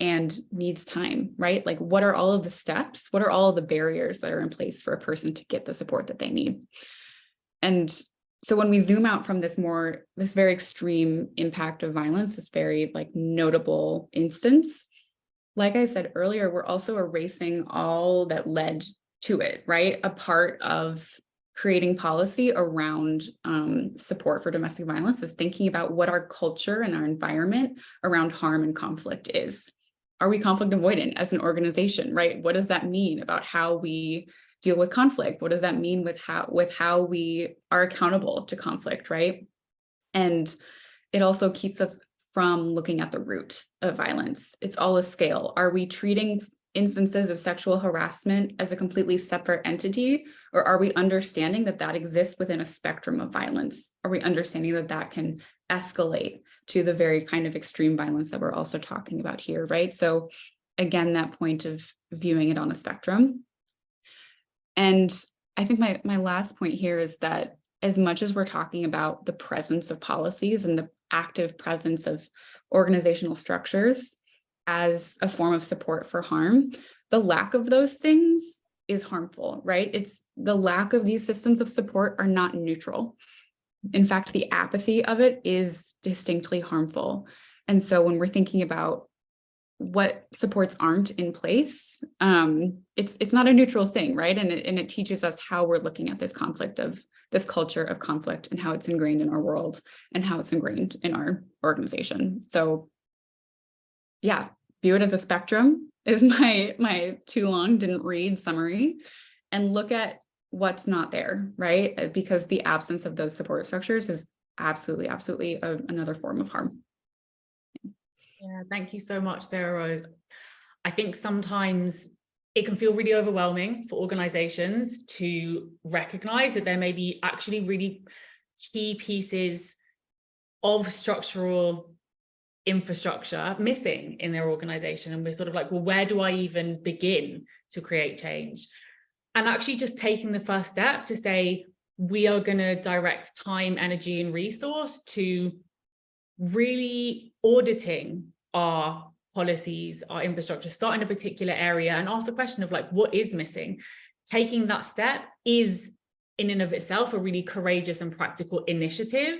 and needs time, right? Like, what are all of the steps? What are all of the barriers that are in place for a person to get the support that they need? And so when we zoom out from this very extreme impact of violence, this very like notable instance, like I said earlier, we're also erasing all that led to it, right? A part of creating policy around support for domestic violence is thinking about what our culture and our environment around harm and conflict is. Are we conflict avoidant as an organization, right? What does that mean about how we deal with conflict? What does that mean with how we are accountable to conflict, right? And it also keeps us from looking at the root of violence. It's all a scale. Are we treating instances of sexual harassment as a completely separate entity, or are we understanding that that exists within a spectrum of violence? Are we understanding that that can escalate to the very kind of extreme violence that we're also talking about here, right? So again, that point of viewing it on a spectrum. And I think my last point here is that as much as we're talking about the presence of policies and the active presence of organizational structures as a form of support for harm, the lack of those things is harmful, right? It's the lack of these systems of support are not neutral. In fact, the apathy of it is distinctly harmful. And so when we're thinking about what supports aren't in place, it's not a neutral thing, right? And it teaches us how we're looking at this conflict of this culture of conflict and how it's ingrained in our world and how it's ingrained in our organization. So yeah, view it as a spectrum is my too long didn't read summary, and look at what's not there, right? Because the absence of those support structures is absolutely another form of harm. Yeah, thank you so much, Sarah Rose. I think sometimes it can feel really overwhelming for organizations to recognize that there may be actually really key pieces of structural infrastructure missing in their organization. And we're sort of like, well, where do I even begin to create change? And actually just taking the first step to say, we are going to direct time, energy, and resource to really auditing our policies, our infrastructure, start in a particular area and ask the question of like, what is missing? Taking that step is in and of itself a really courageous and practical initiative.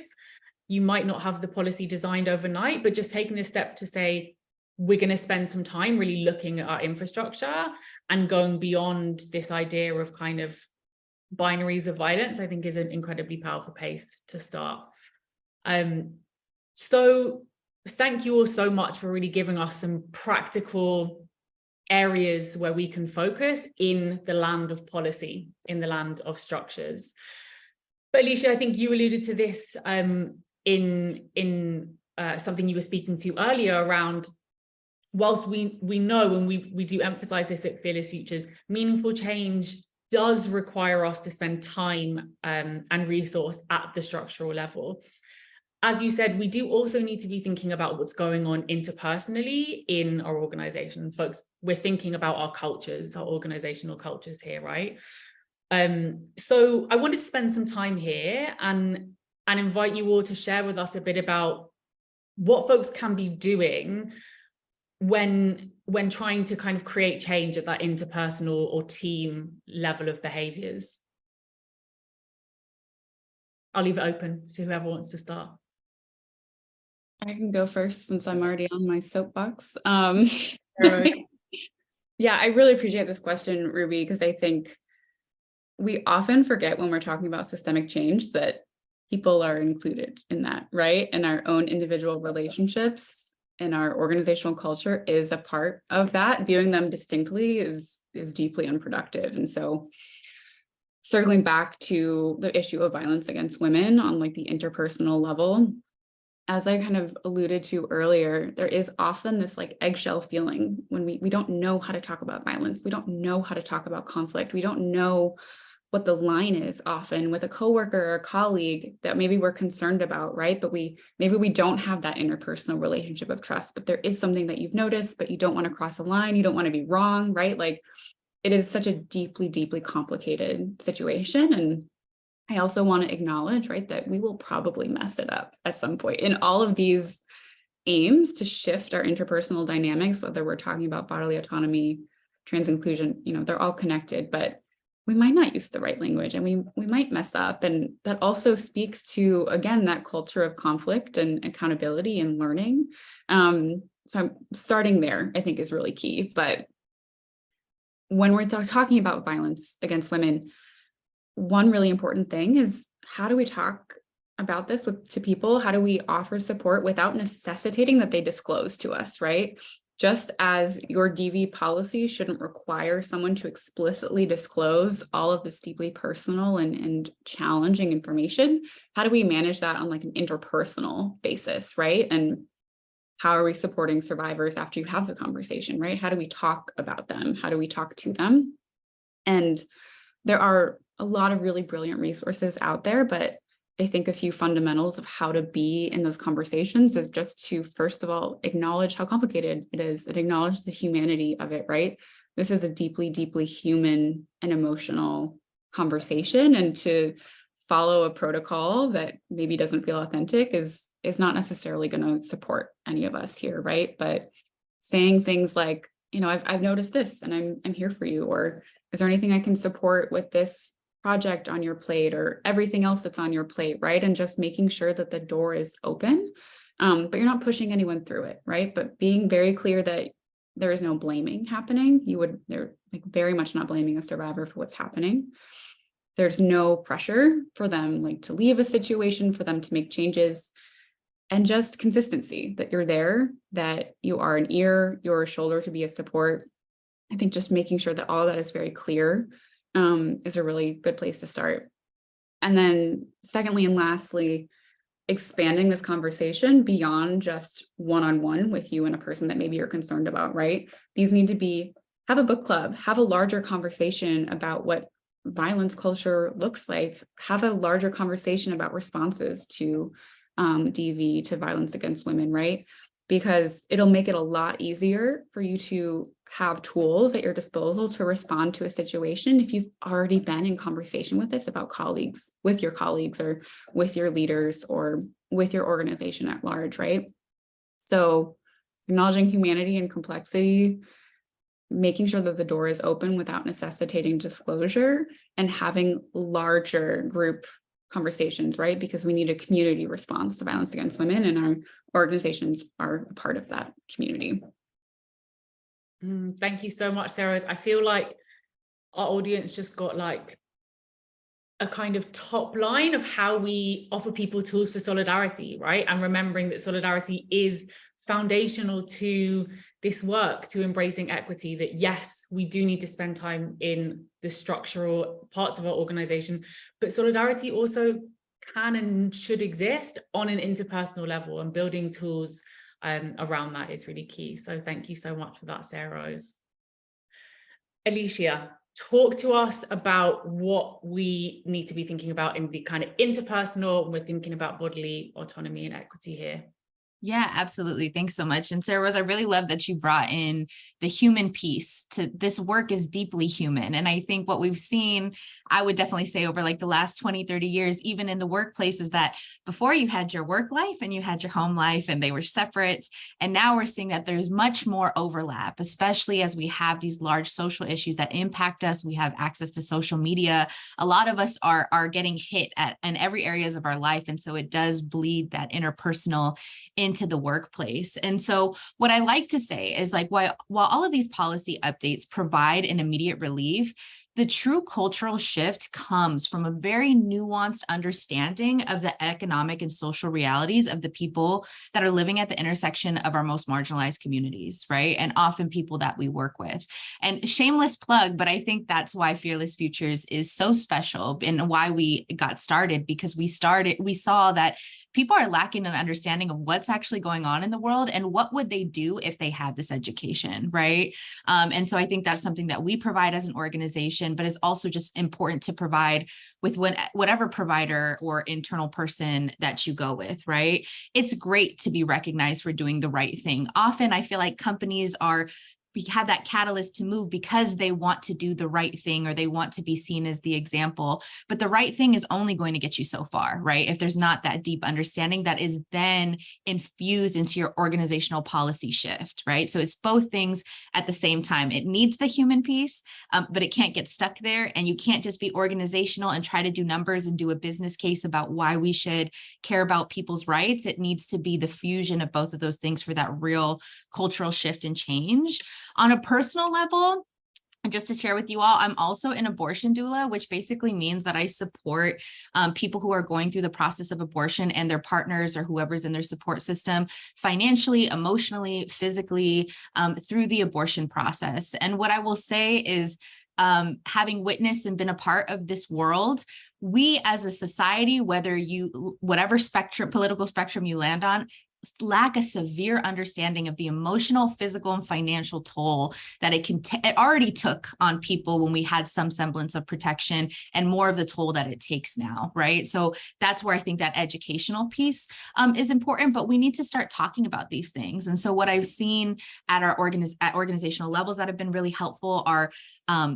You might not have the policy designed overnight, but just taking the step to say, we're going to spend some time really looking at our infrastructure and going beyond this idea of kind of binaries of violence, I think is an incredibly powerful place to start. So thank you all so much for really giving us some practical areas where we can focus in the land of policy, in the land of structures. But Alicia, I think you alluded to this in something you were speaking to earlier around, whilst we know and we do emphasize this at Fearless Futures, meaningful change does require us to spend time and resource at the structural level. As you said, we do also need to be thinking about what's going on interpersonally in our organization. Folks, we're thinking about our cultures, our organizational cultures here, right? So I wanted to spend some time here and invite you all to share with us a bit about what folks can be doing when trying to kind of create change at that interpersonal or team level of behaviors. I'll leave it open to whoever wants to start. I can go first since I'm already on my soapbox. Yeah, I really appreciate this question, Ruby, because I think we often forget when we're talking about systemic change that people are included in that, right? And our own individual relationships and our organizational culture is a part of that. Viewing them distinctly is deeply unproductive. And so circling back to the issue of violence against women on like the interpersonal level, as I kind of alluded to earlier, there is often this like eggshell feeling when we don't know how to talk about violence. We don't know how to talk about conflict. We don't know what the line is often with a coworker or a colleague that maybe we're concerned about, right? But maybe we don't have that interpersonal relationship of trust, but there is something that you've noticed, but you don't want to cross a line. You don't want to be wrong, right? Like it is such a deeply, deeply complicated situation. And I also want to acknowledge, right, that we will probably mess it up at some point in all of these aims to shift our interpersonal dynamics, whether we're talking about bodily autonomy, trans inclusion, they're all connected, but we might not use the right language and we might mess up. And that also speaks to, again, that culture of conflict and accountability and learning. So I'm starting there, I think is really key. But when we're talking about violence against women, one really important thing is how do we talk about this to people? How do we offer support without necessitating that they disclose to us, right? Just as your DV policy shouldn't require someone to explicitly disclose all of this deeply personal and challenging information, how do we manage that on like an interpersonal basis, right? And how are we supporting survivors after you have the conversation, right? How do we talk about them? How do we talk to them? And there are a lot of really brilliant resources out there, but I think a few fundamentals of how to be in those conversations is just to, first of all, acknowledge how complicated it is and acknowledge the humanity of it, right? This is a deeply, deeply human and emotional conversation, and to follow a protocol that maybe doesn't feel authentic is not necessarily going to support any of us here, right? But saying things like, I've noticed this and I'm here for you, or is there anything I can support with this project on your plate or everything else that's on your plate, right? And just making sure that the door is open, but you're not pushing anyone through it, right? But being very clear that there is no blaming happening. They're like very much not blaming a survivor for what's happening. There's no pressure for them like to leave a situation, for them to make changes, and just consistency that you're there, that you are an ear, you're a shoulder to be a support. I think just making sure that all that is very clear is a really good place to start. And then secondly and lastly, expanding this conversation beyond just one-on-one with you and a person that maybe you're concerned about, right? These need to have a book club, have a larger conversation about what violence culture looks like, have a larger conversation about responses to DV, to violence against women, right? Because it'll make it a lot easier for you to have tools at your disposal to respond to a situation if you've already been in conversation with this about colleagues, with your colleagues or with your leaders or with your organization at large, right? So acknowledging humanity and complexity, making sure that the door is open without necessitating disclosure, and having larger group conversations, right? Because we need a community response to violence against women, and our organizations are a part of that community. Thank you so much, Sarah. I feel like our audience just got like a kind of top line of how we offer people tools for solidarity, right? And remembering that solidarity is foundational to this work, to embracing equity, that yes, we do need to spend time in the structural parts of our organization, but solidarity also can and should exist on an interpersonal level, and building tools around that is really key. So thank you so much for that, Sarah. Alicia, talk to us about what we need to be thinking about in the kind of interpersonal when we're thinking about bodily autonomy and equity here. Yeah, absolutely. Thanks so much. And Sarah Rose, I really love that you brought in the human piece to this. Work is deeply human. And I think what we've seen, I would definitely say over like the last 20, 30 years, even in the workplace, is that before you had your work life and you had your home life and they were separate. And now we're seeing that there's much more overlap, especially as we have these large social issues that impact us. We have access to social media. A lot of us are getting hit in every areas of our life. And so it does bleed that interpersonal into the workplace. And so what I like to say is like, while all of these policy updates provide an immediate relief, the true cultural shift comes from a very nuanced understanding of the economic and social realities of the people that are living at the intersection of our most marginalized communities, right? And often people that we work with. And shameless plug, but I think that's why Fearless Futures is so special and why we got started, because we saw that people are lacking an understanding of what's actually going on in the world and what would they do if they had this education, right? And so I think that's something that we provide as an organization, but is also just important to provide with whatever provider or internal person that you go with, right? It's great to be recognized for doing the right thing. Often I feel like companies have that catalyst to move because they want to do the right thing or they want to be seen as the example. But the right thing is only going to get you so far, right? If there's not that deep understanding that is then infused into your organizational policy shift, right? So it's both things at the same time. It needs the human piece, but it can't get stuck there. And you can't just be organizational and try to do numbers and do a business case about why we should care about people's rights. It needs to be the fusion of both of those things for that real cultural shift and change. On a personal level, and just to share with you all, I'm also an abortion doula, which basically means that I support people who are going through the process of abortion and their partners or whoever's in their support system financially, emotionally, physically, through the abortion process. And what I will say is, having witnessed and been a part of this world, we as a society, whatever political spectrum you land on, lack a severe understanding of the emotional, physical, and financial toll that it already took on people when we had some semblance of protection, and more of the toll that it takes now, right? So that's where I think that educational piece is important, but we need to start talking about these things. And so what I've seen at our organizational levels that have been really helpful are,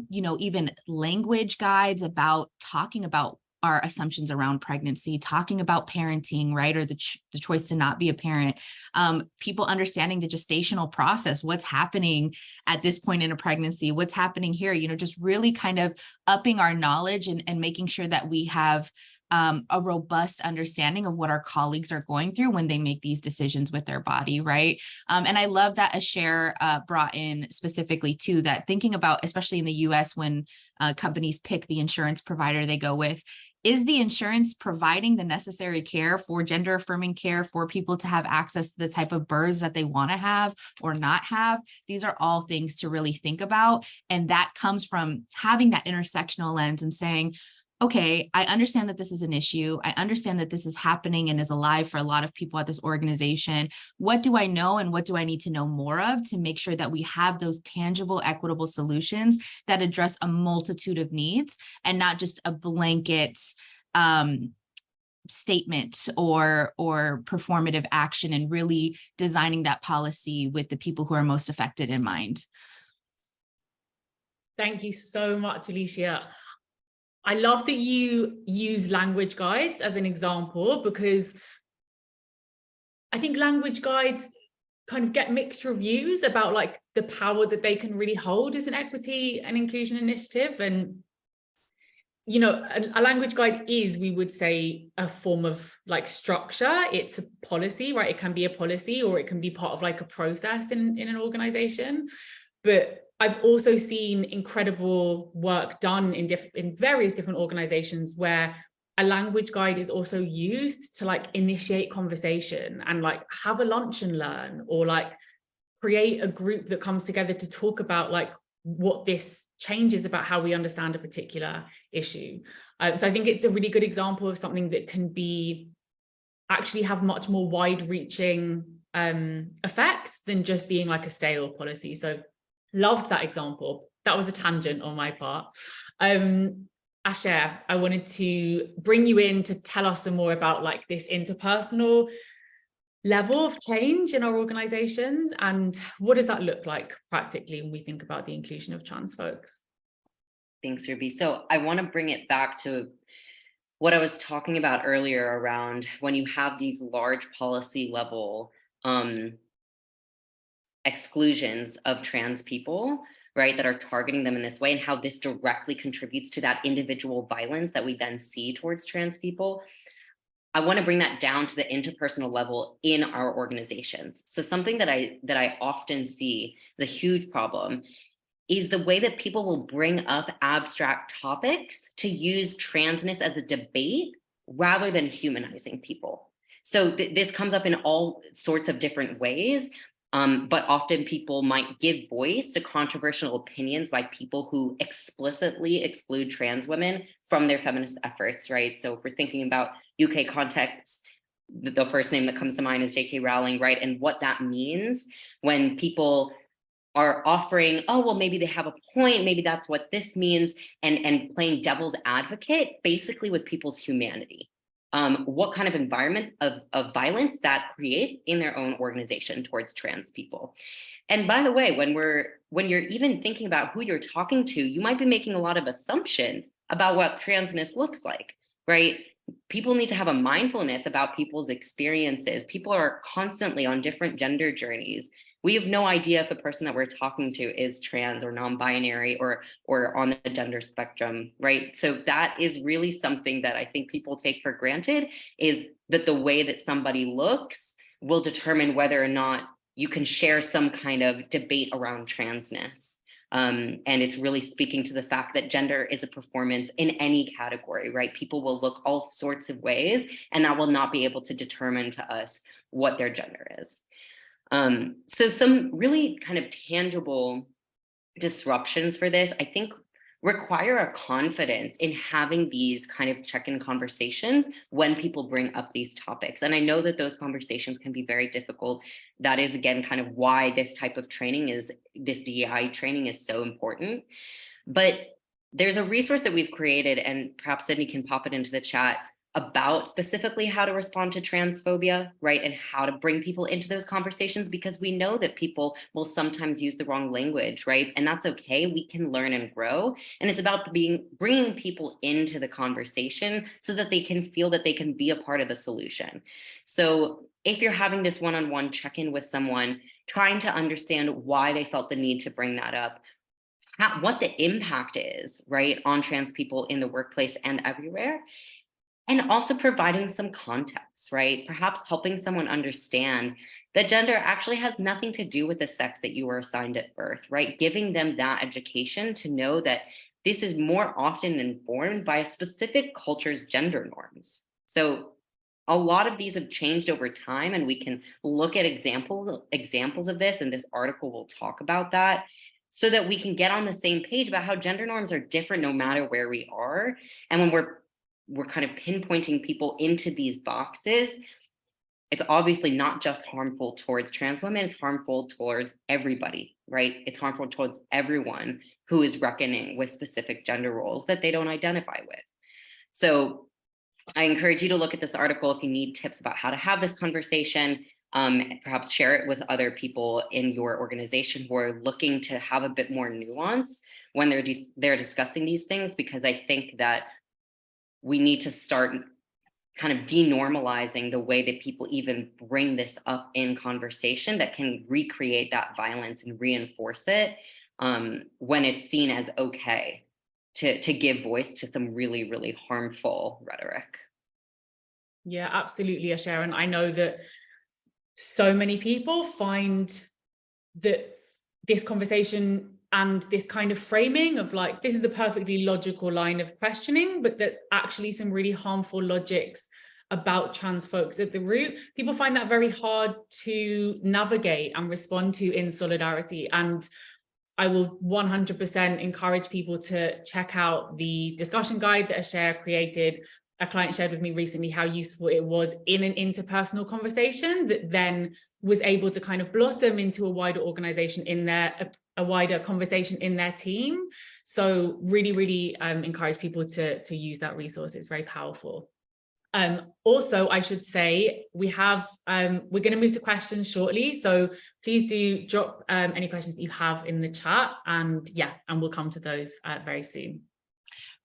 even language guides about talking about our assumptions around pregnancy, talking about parenting, right? Or the choice to not be a parent, people understanding the gestational process, what's happening at this point in a pregnancy, what's happening here, just really kind of upping our knowledge and making sure that we have a robust understanding of what our colleagues are going through when they make these decisions with their body, right? And I love that Asher brought in specifically too, that thinking about, especially in the US, when companies pick the insurance provider they go with, is the insurance providing the necessary care for gender affirming care for people to have access to the type of births that they want to have or not have? These are all things to really think about. And that comes from having that intersectional lens and saying, okay, I understand that this is an issue. I understand that this is happening and is alive for a lot of people at this organization. What do I know and what do I need to know more of to make sure that we have those tangible, equitable solutions that address a multitude of needs and not just a blanket statement or performative action, and really designing that policy with the people who are most affected in mind. Thank you so much, Alicia. I love that you use language guides as an example, because I think language guides kind of get mixed reviews about like the power that they can really hold as an equity and inclusion initiative. And, you know, a language guide is, we would say, a form of like structure. It's a policy, right? It can be a policy or it can be part of like a process in an organization. But I've also seen incredible work done in various different organizations where a language guide is also used to like initiate conversation and like have a lunch and learn, or like create a group that comes together to talk about like what this changes about how we understand a particular issue. So I think it's a really good example of something that can be actually have much more wide-reaching effects than just being like a stale policy. So loved that example. That was a tangent on my part. Asher, I wanted to bring you in to tell us some more about like this interpersonal level of change in our organizations, and what does that look like practically when we think about the inclusion of trans folks? Thanks, Ruby. So I want to bring it back to what I was talking about earlier around when you have these large policy level exclusions of trans people, right, that are targeting them in this way, and how this directly contributes to that individual violence that we then see towards trans people. I want to bring that down to the interpersonal level in our organizations. So something that I often see is a huge problem is the way that people will bring up abstract topics to use transness as a debate rather than humanizing people. So this comes up in all sorts of different ways. But often people might give voice to controversial opinions by people who explicitly exclude trans women from their feminist efforts, right? So if we're thinking about UK contexts, the first name that comes to mind is J.K. Rowling, right? And what that means when people are offering, oh, well, maybe they have a point, maybe that's what this means, and playing devil's advocate, basically with people's humanity. What kind of environment of violence that creates in their own organization towards trans people. And by the way, when you're even thinking about who you're talking to, you might be making a lot of assumptions about what transness looks like, right? People need to have a mindfulness about people's experiences. People are constantly on different gender journeys. We have no idea if the person that we're talking to is trans or non-binary or on the gender spectrum, right? So that is really something that I think people take for granted, is that the way that somebody looks will determine whether or not you can share some kind of debate around transness. And it's really speaking to the fact that gender is a performance in any category, right? People will look all sorts of ways, and that will not be able to determine to us what their gender is. So some really kind of tangible disruptions for this, I think, require a confidence in having these kind of check-in conversations when people bring up these topics. And I know that those conversations can be very difficult. That is, again, kind of why this type of training this DEI training is so important. But there's a resource that we've created, and perhaps Sydney can pop it into the chat, about specifically how to respond to transphobia, right? And how to bring people into those conversations, because we know that people will sometimes use the wrong language, right? And that's okay, we can learn and grow. And it's about bringing people into the conversation so that they can feel that they can be a part of the solution. So if you're having this one-on-one check-in with someone, trying to understand why they felt the need to bring that up, what the impact is, right, on trans people in the workplace and everywhere, And also providing some context, right? Perhaps helping someone understand that gender actually has nothing to do with the sex that you were assigned at birth, right? Giving them that education to know that this is more often informed by a specific culture's gender norms. So a lot of these have changed over time, and we can look at examples of this, and this article will talk about that, so that we can get on the same page about how gender norms are different no matter where we are. And when we're kind of pinpointing people into these boxes, it's obviously not just harmful towards trans women, it's harmful towards everybody, right? It's harmful towards everyone who is reckoning with specific gender roles that they don't identify with. So I encourage you to look at this article if you need tips about how to have this conversation. Perhaps share it with other people in your organization who are looking to have a bit more nuance when they're discussing these things, because I think that we need to start kind of denormalizing the way that people even bring this up in conversation that can recreate that violence and reinforce it when it's seen as okay to give voice to some really, really harmful rhetoric. Yeah, absolutely, Sharon. I know that so many people find that this conversation and this kind of framing of like, this is the perfectly logical line of questioning, but there's actually some really harmful logics about trans folks at the root. People find that very hard to navigate and respond to in solidarity. And I will 100% encourage people to check out the discussion guide that Asher created. A client shared with me recently how useful it was in an interpersonal conversation that then was able to kind of blossom into a wider organization in their, a wider conversation in their team. So really encourage people to use that resource. It's very powerful. Also, I should say, we have, we're going to move to questions shortly. So please do drop any questions that you have in the chat, and we'll come to those very soon.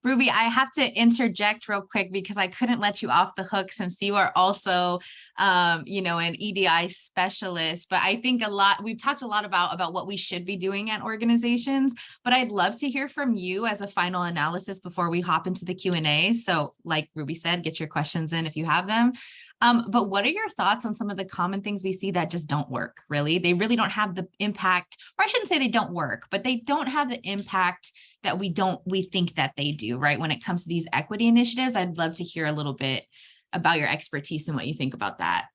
Ruby, I have to interject real quick because I couldn't let you off the hook since you are also, an EDI specialist. But I think we've talked a lot about what we should be doing at organizations, but I'd love to hear from you as a final analysis before we hop into the Q&A. So like Ruby said, get your questions in if you have them. But what are your thoughts on some of the common things we see that just don't work, really? They really don't have the impact, or I shouldn't say they don't work, but they don't have the impact that we think that they do, right? When it comes to these equity initiatives, I'd love to hear a little bit about your expertise and what you think about that.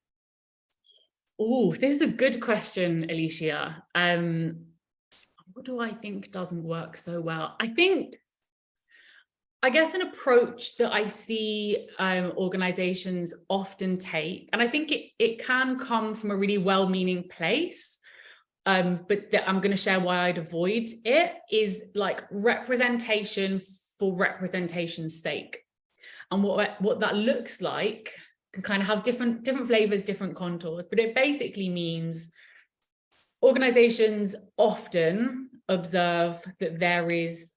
Oh, this is a good question, Alicia. What do I think doesn't work so well? I guess an approach that I see organizations often take, and I think it can come from a really well-meaning place, but that I'm going to share why I'd avoid it, is like representation for representation's sake. And what that looks like can kind of have different flavors, different contours, but it basically means organizations often observe that there is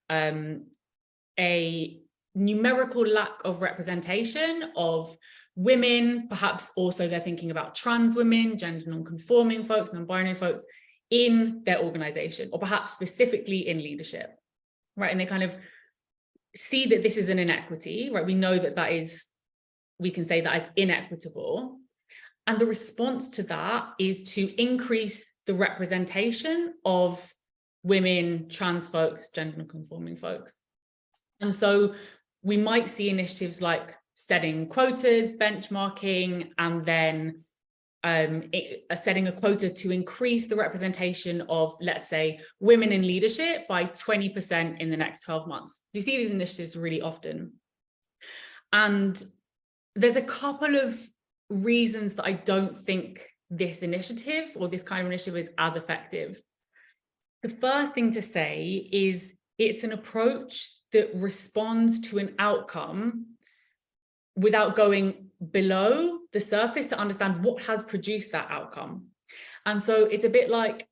a numerical lack of representation of women, perhaps also they're thinking about trans women, gender non-conforming folks, non-binary folks in their organization, or perhaps specifically in leadership, right? And they kind of see that this is an inequity, right? We know we can say that as inequitable. And the response to that is to increase the representation of women, trans folks, gender non-conforming folks. And so we might see initiatives like setting quotas, benchmarking, and then setting a quota to increase the representation of, let's say, women in leadership by 20% in the next 12 months. You see these initiatives really often. And there's a couple of reasons that I don't think this initiative or this kind of initiative is as effective. The first thing to say is it's an approach that responds to an outcome without going below the surface to understand what has produced that outcome. And so it's a bit like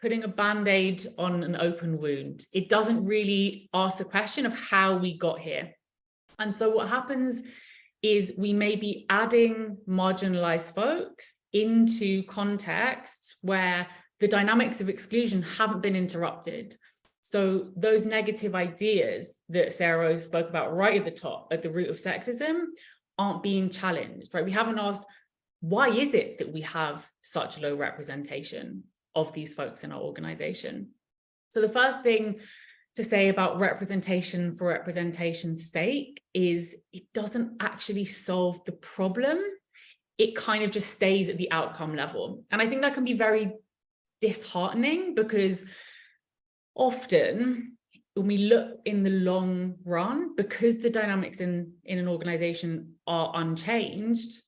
putting a Band-Aid on an open wound. It doesn't really ask the question of how we got here. And so what happens is we may be adding marginalized folks into contexts where the dynamics of exclusion haven't been interrupted. So those negative ideas that Sarah Rose spoke about right at the top, at the root of sexism, aren't being challenged, right? We haven't asked, why is it that we have such low representation of these folks in our organization? So the first thing to say about representation for representation's sake is it doesn't actually solve the problem. It kind of just stays at the outcome level. And I think that can be very disheartening, because often when we look in the long run, because the dynamics in an organization are unchanged,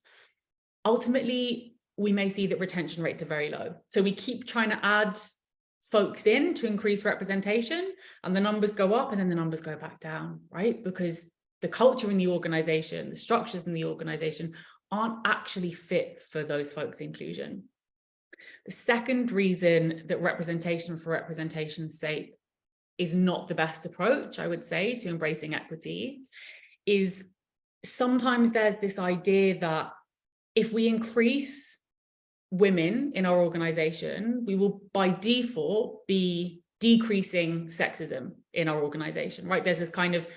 ultimately we may see that retention rates are very low. So we keep trying to add folks in to increase representation, and the numbers go up and then the numbers go back down, right? Because the culture in the organization, the structures in the organization aren't actually fit for those folks' inclusion. The second reason that representation for representation's sake is not the best approach, I would say, to embracing equity is sometimes there's this idea that if we increase women in our organization, we will by default be decreasing sexism in our organization, right? There's this kind of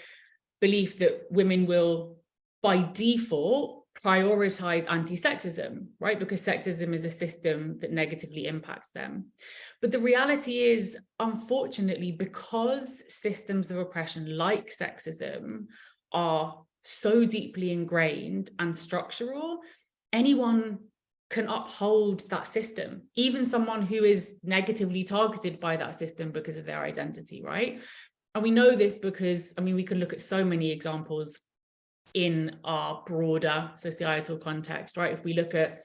belief that women will by default prioritize anti-sexism, right? Because sexism is a system that negatively impacts them. But the reality is, unfortunately, because systems of oppression like sexism are so deeply ingrained and structural, anyone can uphold that system, even someone who is negatively targeted by that system because of their identity, right? And we know this because, I mean, we could look at so many examples in our broader societal context, right? If we look at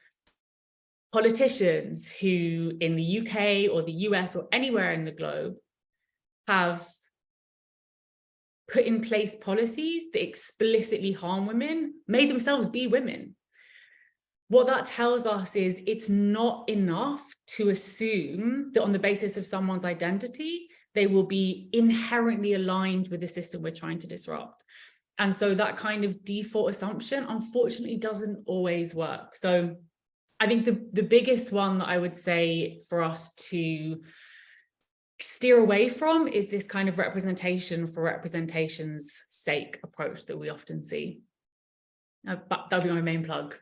politicians who in the UK or the US or anywhere in the globe have put in place policies that explicitly harm women, made themselves be women. What that tells us is it's not enough to assume that on the basis of someone's identity, they will be inherently aligned with the system we're trying to disrupt. And so that kind of default assumption, unfortunately, doesn't always work. So I think the biggest one that I would say for us to steer away from is this kind of representation for representation's sake approach that we often see. That'll be my main plug.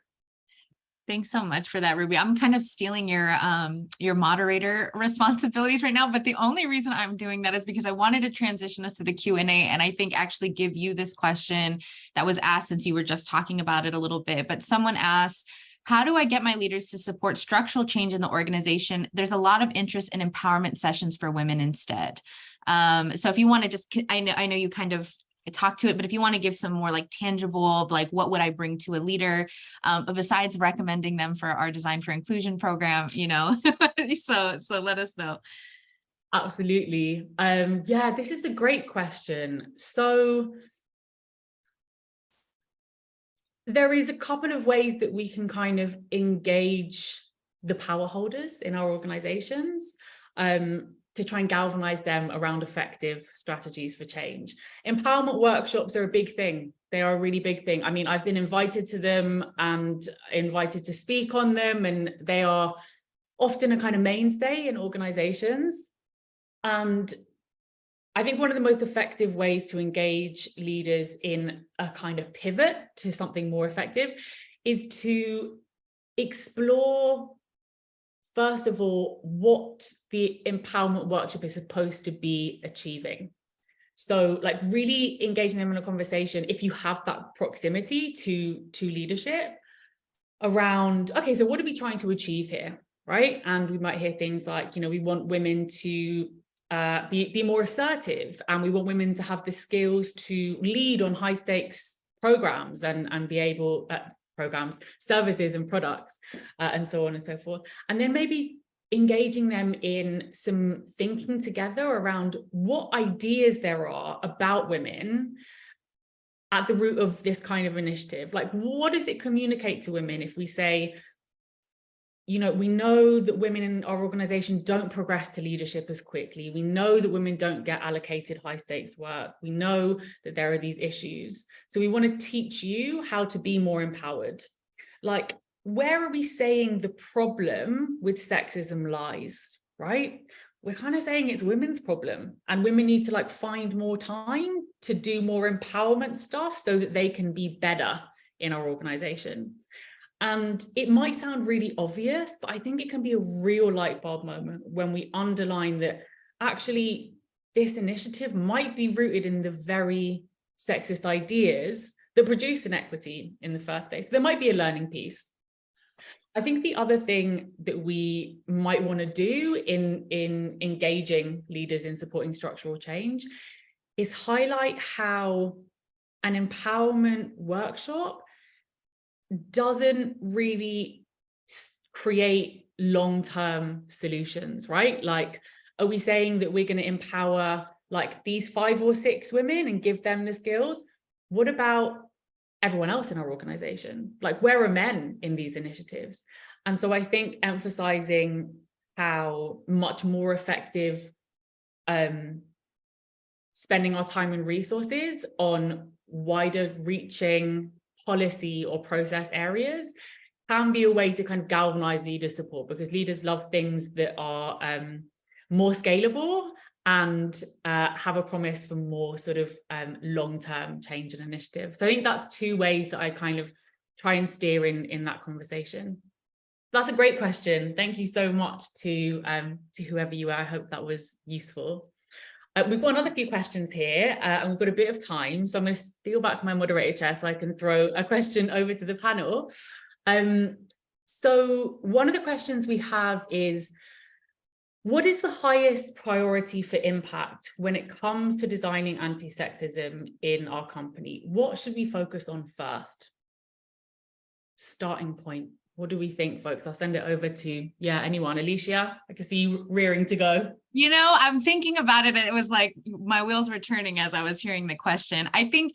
Thanks so much for that, Ruby. I'm kind of stealing your moderator responsibilities right now, but the only reason I'm doing that is because I wanted to transition us to the Q&A, and I think actually give you this question that was asked since you were just talking about it a little bit. But someone asked, how do I get my leaders to support structural change in the organization? There's a lot of interest in empowerment sessions for women instead. So if you want to just, I know you kind of talk to it, but if you want to give some more like tangible, like what would I bring to a leader, besides recommending them for our Design for Inclusion program, you know, so let us know. Absolutely. Yeah, this is a great question. So there is a couple of ways that we can kind of engage the power holders in our organizations to try and galvanize them around effective strategies for change. Empowerment workshops are a big thing. They are a really big thing. I mean, I've been invited to them and invited to speak on them, and they are often a kind of mainstay in organizations. And I think one of the most effective ways to engage leaders in a kind of pivot to something more effective is to explore, first of all, what the empowerment workshop is supposed to be achieving. So like really engaging them in a conversation, if you have that proximity to leadership around, okay, so what are we trying to achieve here, right? And we might hear things like, you know, we want women to be more assertive, and we want women to have the skills to lead on high stakes programs and be able programs, services and products, and so on and so forth. And then maybe engaging them in some thinking together around what ideas there are about women at the root of this kind of initiative. Like, what does it communicate to women if we say, you know, we know that women in our organization don't progress to leadership as quickly. We know that women don't get allocated high stakes work. We know that there are these issues. So we want to teach you how to be more empowered. Like, where are we saying the problem with sexism lies, right? We're kind of saying it's women's problem, and women need to like find more time to do more empowerment stuff so that they can be better in our organization. And it might sound really obvious, but I think it can be a real light bulb moment when we underline that actually this initiative might be rooted in the very sexist ideas that produce inequity in the first place. There might be a learning piece. I think the other thing that we might want to do in engaging leaders in supporting structural change is highlight how an empowerment workshop doesn't really create long-term solutions, right? Like, are we saying that we're going to empower like these 5 or 6 women and give them the skills? What about everyone else in our organization? Like, where are men in these initiatives? And so I think emphasizing how much more effective spending our time and resources on wider reaching policy or process areas can be a way to kind of galvanize leader support, because leaders love things that are more scalable and have a promise for more sort of long-term change and initiative. So I think that's 2 ways that I kind of try and steer in that conversation. That's a great question. Thank you so much to whoever you are. I hope that was useful. We've got another few questions here, and we've got a bit of time, so I'm going to steal back my moderator chair so I can throw a question over to the panel. So one of the questions we have is, what is the highest priority for impact when it comes to designing anti-sexism in our company? What should we focus on first? Starting point. What do we think, folks? I'll send it over to, anyone. Alicia, I can see you rearing to go. You know, I'm thinking about it. It was like my wheels were turning as I was hearing the question. I think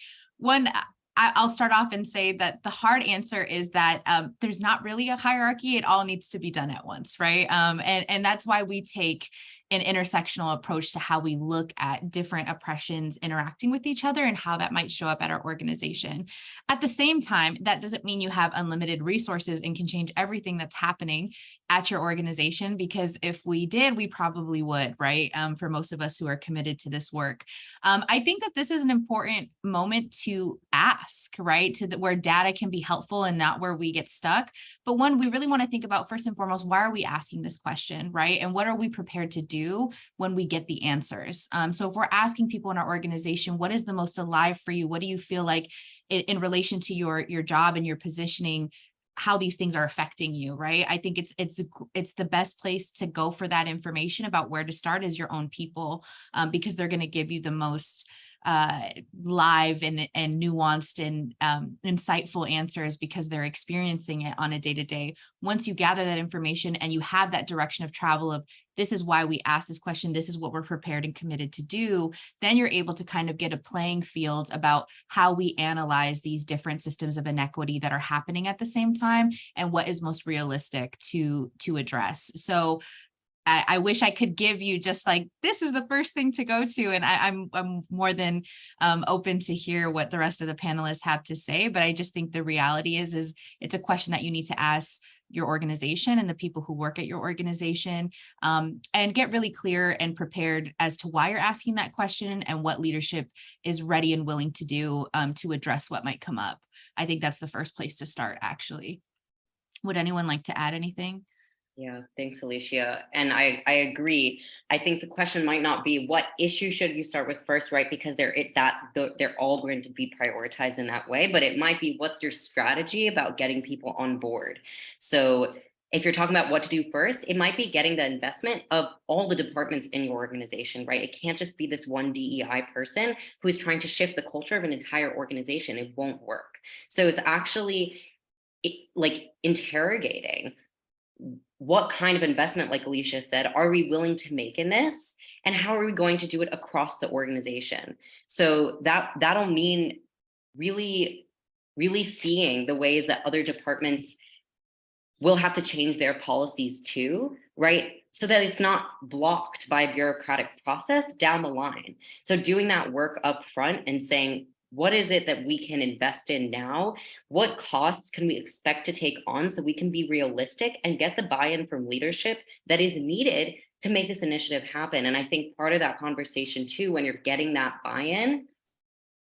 I'll start off and say that the hard answer is that there's not really a hierarchy. It all needs to be done at once, right? And that's why we take an intersectional approach to how we look at different oppressions interacting with each other and how that might show up at our organization. At the same time, that doesn't mean you have unlimited resources and can change everything that's happening at your organization, because if we did, we probably would, right? For most of us who are committed to this work. I think that this is an important moment to ask, right? Where data can be helpful and not where we get stuck. But one, we really want to think about first and foremost, why are we asking this question, right? And what are we prepared to do when we get the answers? So if we're asking people in our organization, what is the most alive for you? What do you feel like in relation to your job and your positioning, how these things are affecting you, right? I think it's the best place to go for that information about where to start is your own people, because they're going to give you the most live and nuanced and insightful answers, because they're experiencing it on a day-to-day. Once you gather that information and you have that direction of travel of, this is why we asked this question, this is what we're prepared and committed to do, then you're able to kind of get a playing field about how we analyze these different systems of inequity that are happening at the same time and what is most realistic to address. So I wish I could give you just like, this is the first thing to go to. And I'm more than open to hear what the rest of the panelists have to say. But I just think the reality is it's a question that you need to ask your organization and the people who work at your organization, and get really clear and prepared as to why you're asking that question and what leadership is ready and willing to do to address what might come up. I think that's the first place to start, actually. Would anyone like to add anything? Yeah, thanks, Alicia. And I agree. I think the question might not be what issue should you start with first, right? Because they're all going to be prioritized in that way, but it might be, what's your strategy about getting people on board? So if you're talking about what to do first, it might be getting the investment of all the departments in your organization, right? It can't just be this one DEI person who's trying to shift the culture of an entire organization. It won't work. So it's actually like interrogating what kind of investment, like Alicia said, are we willing to make in this? And how are we going to do it across the organization? So that'll mean really, really seeing the ways that other departments will have to change their policies too, right? So that it's not blocked by a bureaucratic process down the line. So doing that work up front and saying, what is it that we can invest in now? What costs can we expect to take on so we can be realistic and get the buy-in from leadership that is needed to make this initiative happen? And I think part of that conversation too, when you're getting that buy-in,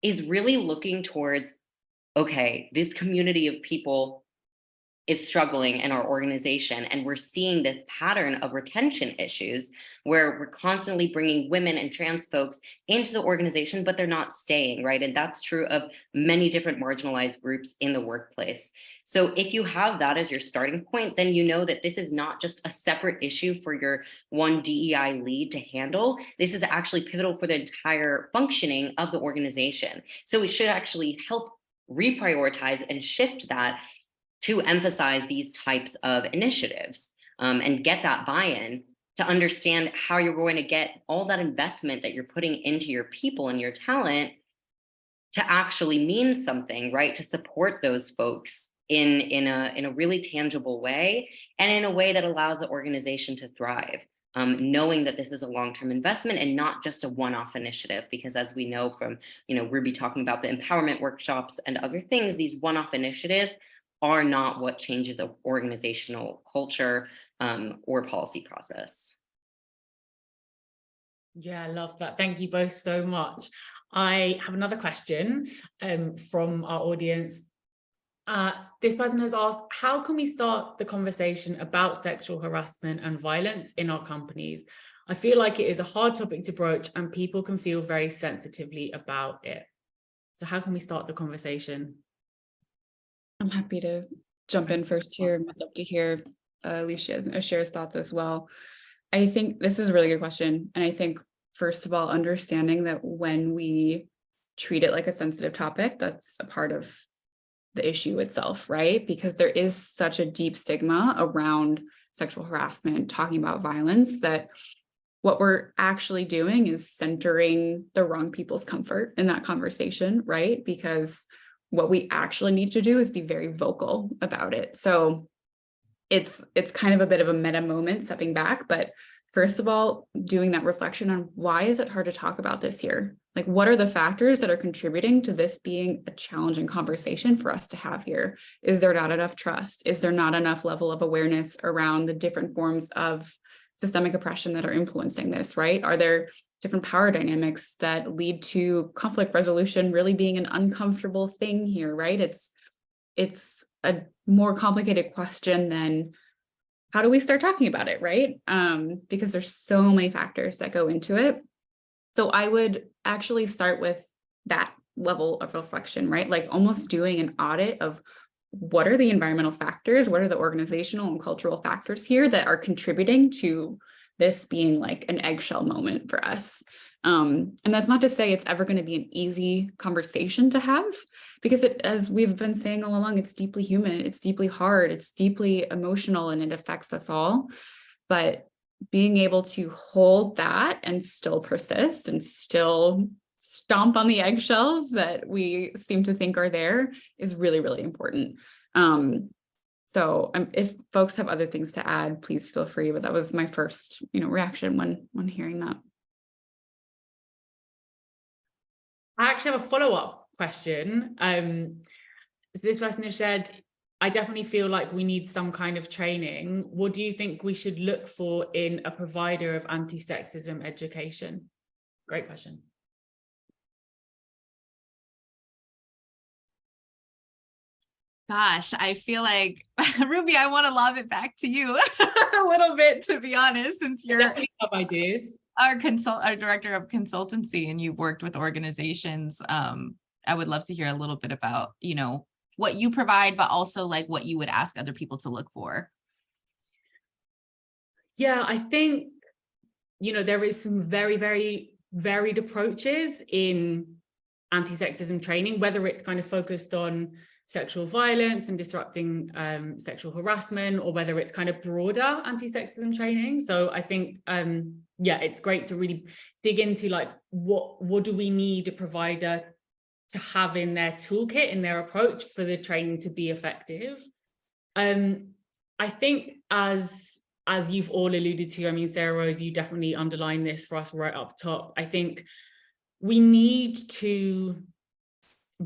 is really looking towards okay, this community of people is struggling in our organization, and we're seeing this pattern of retention issues where we're constantly bringing women and trans folks into the organization, but they're not staying, right? And that's true of many different marginalized groups in the workplace. So if you have that as your starting point, then you know that this is not just a separate issue for your one DEI lead to handle. This is actually pivotal for the entire functioning of the organization. So it should actually help reprioritize and shift that to emphasize these types of initiatives, and get that buy-in to understand how you're going to get all that investment that you're putting into your people and your talent to actually mean something, right? To support those folks in a really tangible way, and in a way that allows the organization to thrive. Knowing that this is a long-term investment and not just a one-off initiative, because as we know from Ruby talking about the empowerment workshops and other things, these one-off initiatives are not what changes an organizational culture or policy process. Yeah, I love that. Thank you both so much. I have another question from our audience. This person has asked, how can we start the conversation about sexual harassment and violence in our companies? I feel like it is a hard topic to broach and people can feel very sensitively about it. So how can we start the conversation? I'm happy to jump in first here. I'd love to hear Alicia's shares thoughts as well. I think this is a really good question. And I think, first of all, understanding that when we treat it like a sensitive topic, that's a part of the issue itself, right? Because there is such a deep stigma around sexual harassment, talking about violence, that what we're actually doing is centering the wrong people's comfort in that conversation, right? Because what we actually need to do is be very vocal about it. So it's kind of a bit of a meta moment stepping back, but first of all, doing that reflection on why is it hard to talk about this here? Like, what are the factors that are contributing to this being a challenging conversation for us to have here? Is there not enough trust? Is there not enough level of awareness around the different forms of systemic oppression that are influencing this, right? Are there different power dynamics that lead to conflict resolution really being an uncomfortable thing here, right? It's a more complicated question than how do we start talking about it, right? Because there's so many factors that go into it. So I would actually start with that level of reflection, right? Like almost doing an audit of what are the environmental factors, what are the organizational and cultural factors here that are contributing to this being like an eggshell moment for us. And that's not to say it's ever going to be an easy conversation to have, because it, as we've been saying all along, it's deeply human, it's deeply hard, it's deeply emotional, and it affects us all. But being able to hold that and still persist and still stomp on the eggshells that we seem to think are there is really, really important. So if folks have other things to add, please feel free. But that was my first, reaction when hearing that. I actually have a follow-up question. So this person has said, I definitely feel like we need some kind of training. What do you think we should look for in a provider of anti-sexism education? Great question. Gosh, I feel like, Ruby, I want to lob it back to you a little bit, to be honest, since you're ideas. Our director of consultancy and you've worked with organizations. I would love to hear a little bit about, what you provide, but also like what you would ask other people to look for. Yeah, I think, there is some very, very varied approaches in anti-sexism training, whether it's kind of focused on sexual violence and disrupting sexual harassment, or whether it's kind of broader anti-sexism training. So I think, yeah, it's great to really dig into like, what do we need a provider to have in their toolkit, in their approach for the training to be effective. I think as you've all alluded to, I mean, Sarah Rose, you definitely underlined this for us right up top. I think we need to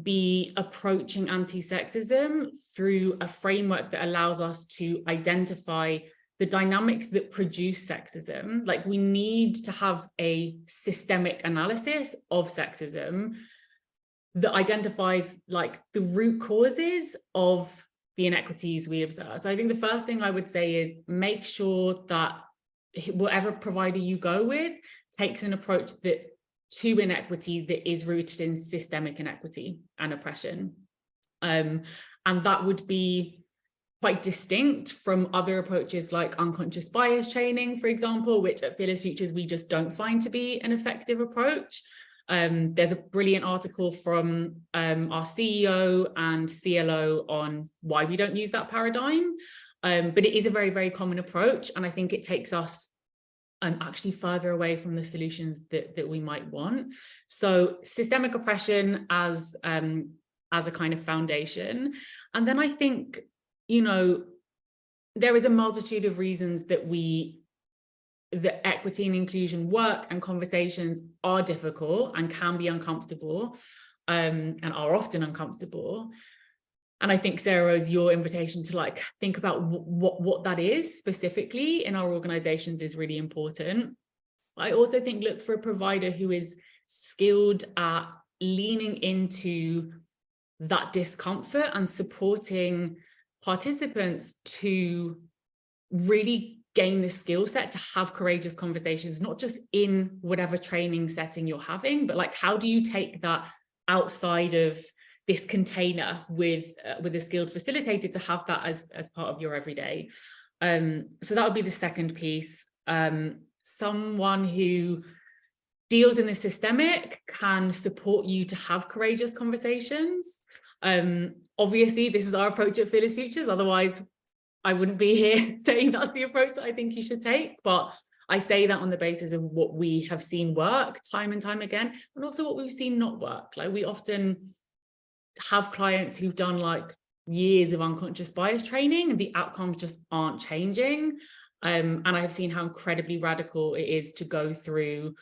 be approaching anti-sexism through a framework that allows us to identify the dynamics that produce sexism. Like, we need to have a systemic analysis of sexism that identifies like the root causes of the inequities we observe. So I think the first thing I would say is make sure that whatever provider you go with takes an approach to inequity that is rooted in systemic inequity and oppression. And that would be quite distinct from other approaches like unconscious bias training, for example, which at Fearless Futures we just don't find to be an effective approach. There's a brilliant article from our CEO and CLO on why we don't use that paradigm, but it is a very, very common approach, and I think it takes us actually further away from the solutions that we might want. So systemic oppression as a kind of foundation. And then I think, you know, there is a multitude of reasons that equity and inclusion work and conversations are difficult and can be uncomfortable, and are often uncomfortable. And I think, Sarah Rose, your invitation to like think about what that is specifically in our organizations is really important. I also think look for a provider who is skilled at leaning into that discomfort and supporting participants to really gain the skill set to have courageous conversations, not just in whatever training setting you're having, but like, how do you take that outside of this container with a skilled facilitator to have that as part of your everyday. So that would be the second piece. Someone who deals in the systemic can support you to have courageous conversations. Obviously, this is our approach at Fearless Futures. Otherwise, I wouldn't be here saying that's the approach that I think you should take. But I say that on the basis of what we have seen work time and time again, and also what we've seen not work. Like, we often have clients who've done like years of unconscious bias training and the outcomes just aren't changing. And I have seen how incredibly radical it is to go through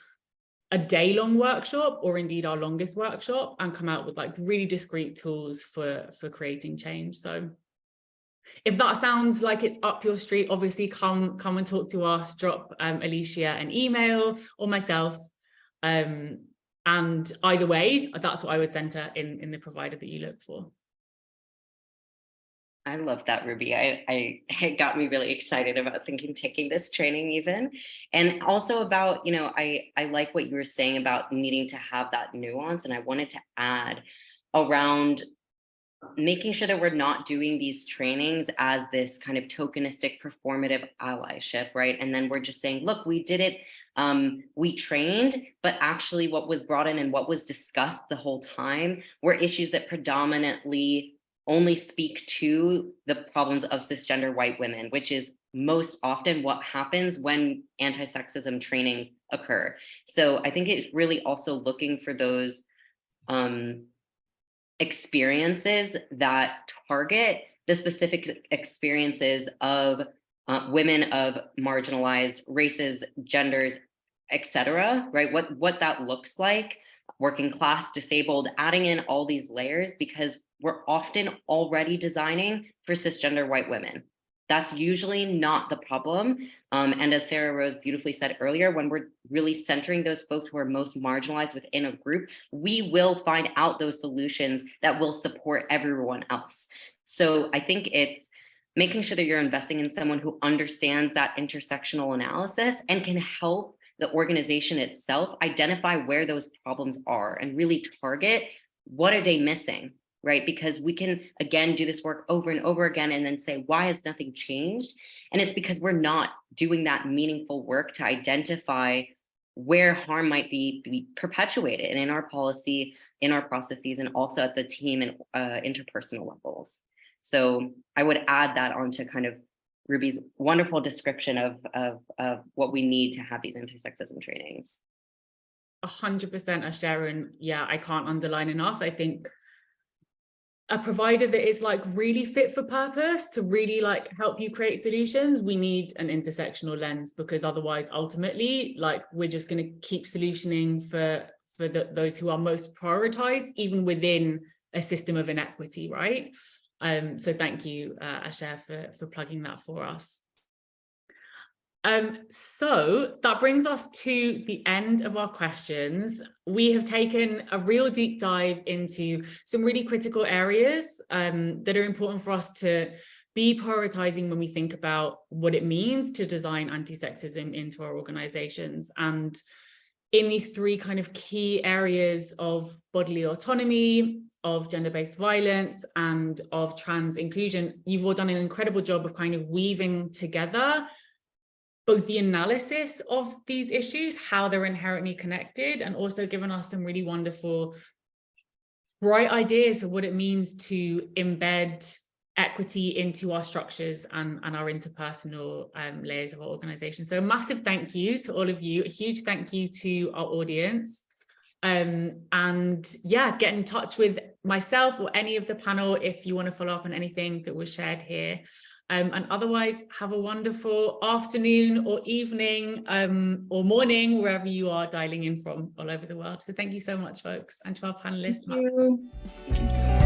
a day-long workshop, or indeed our longest workshop, and come out with like really discrete tools for creating change. So if that sounds like it's up your street, obviously come and talk to us, drop Alicia an email or myself. And either way, that's what I would center in the provider that you look for. I love that, Ruby. It got me really excited about taking this training even. And also about, you know, I like what you were saying about needing to have that nuance. And I wanted to add around making sure that we're not doing these trainings as this kind of tokenistic performative allyship, right? And then we're just saying, look, we did it. We trained, but actually what was brought in and what was discussed the whole time were issues that predominantly only speak to the problems of cisgender white women, which is most often what happens when anti-sexism trainings occur. So I think it's really also looking for those experiences that target the specific experiences of women of marginalized races, genders, etc., right? What that looks like, working class, disabled, adding in all these layers, because we're often already designing for cisgender white women. That's usually not the problem. And as Sarah Rose beautifully said earlier, when we're really centering those folks who are most marginalized within a group, we will find out those solutions that will support everyone else. So I think it's making sure that you're investing in someone who understands that intersectional analysis and can help the organization itself identify where those problems are and really target what are they missing, right? Because we can, again, do this work over and over again and then say, why has nothing changed? And it's because we're not doing that meaningful work to identify where harm might be perpetuated in our policy, in our processes, and also at the team and interpersonal levels. So I would add that onto kind of Ruby's wonderful description of what we need to have these anti-sexism trainings. 100%, Sharon. Yeah, I can't underline enough. I think a provider that is like really fit for purpose to really like help you create solutions, we need an intersectional lens, because otherwise ultimately like we're just going to keep solutioning for those who are most prioritized, even within a system of inequity, right? So thank you, Asher, for plugging that for us. So that brings us to the end of our questions. We have taken a real deep dive into some really critical areas that are important for us to be prioritizing when we think about what it means to design anti-sexism into our organizations. And in these three kind of key areas of bodily autonomy, of gender-based violence, and of trans inclusion, you've all done an incredible job of kind of weaving together both the analysis of these issues, how they're inherently connected, and also given us some really wonderful, bright ideas of what it means to embed equity into our structures and our interpersonal layers of our organization. So a massive thank you to all of you, a huge thank you to our audience. And yeah, get in touch with myself or any of the panel if you want to follow up on anything that was shared here. And otherwise, have a wonderful afternoon or evening or morning, wherever you are dialing in from all over the world. So thank you so much, folks, and to our panelists. Thank you.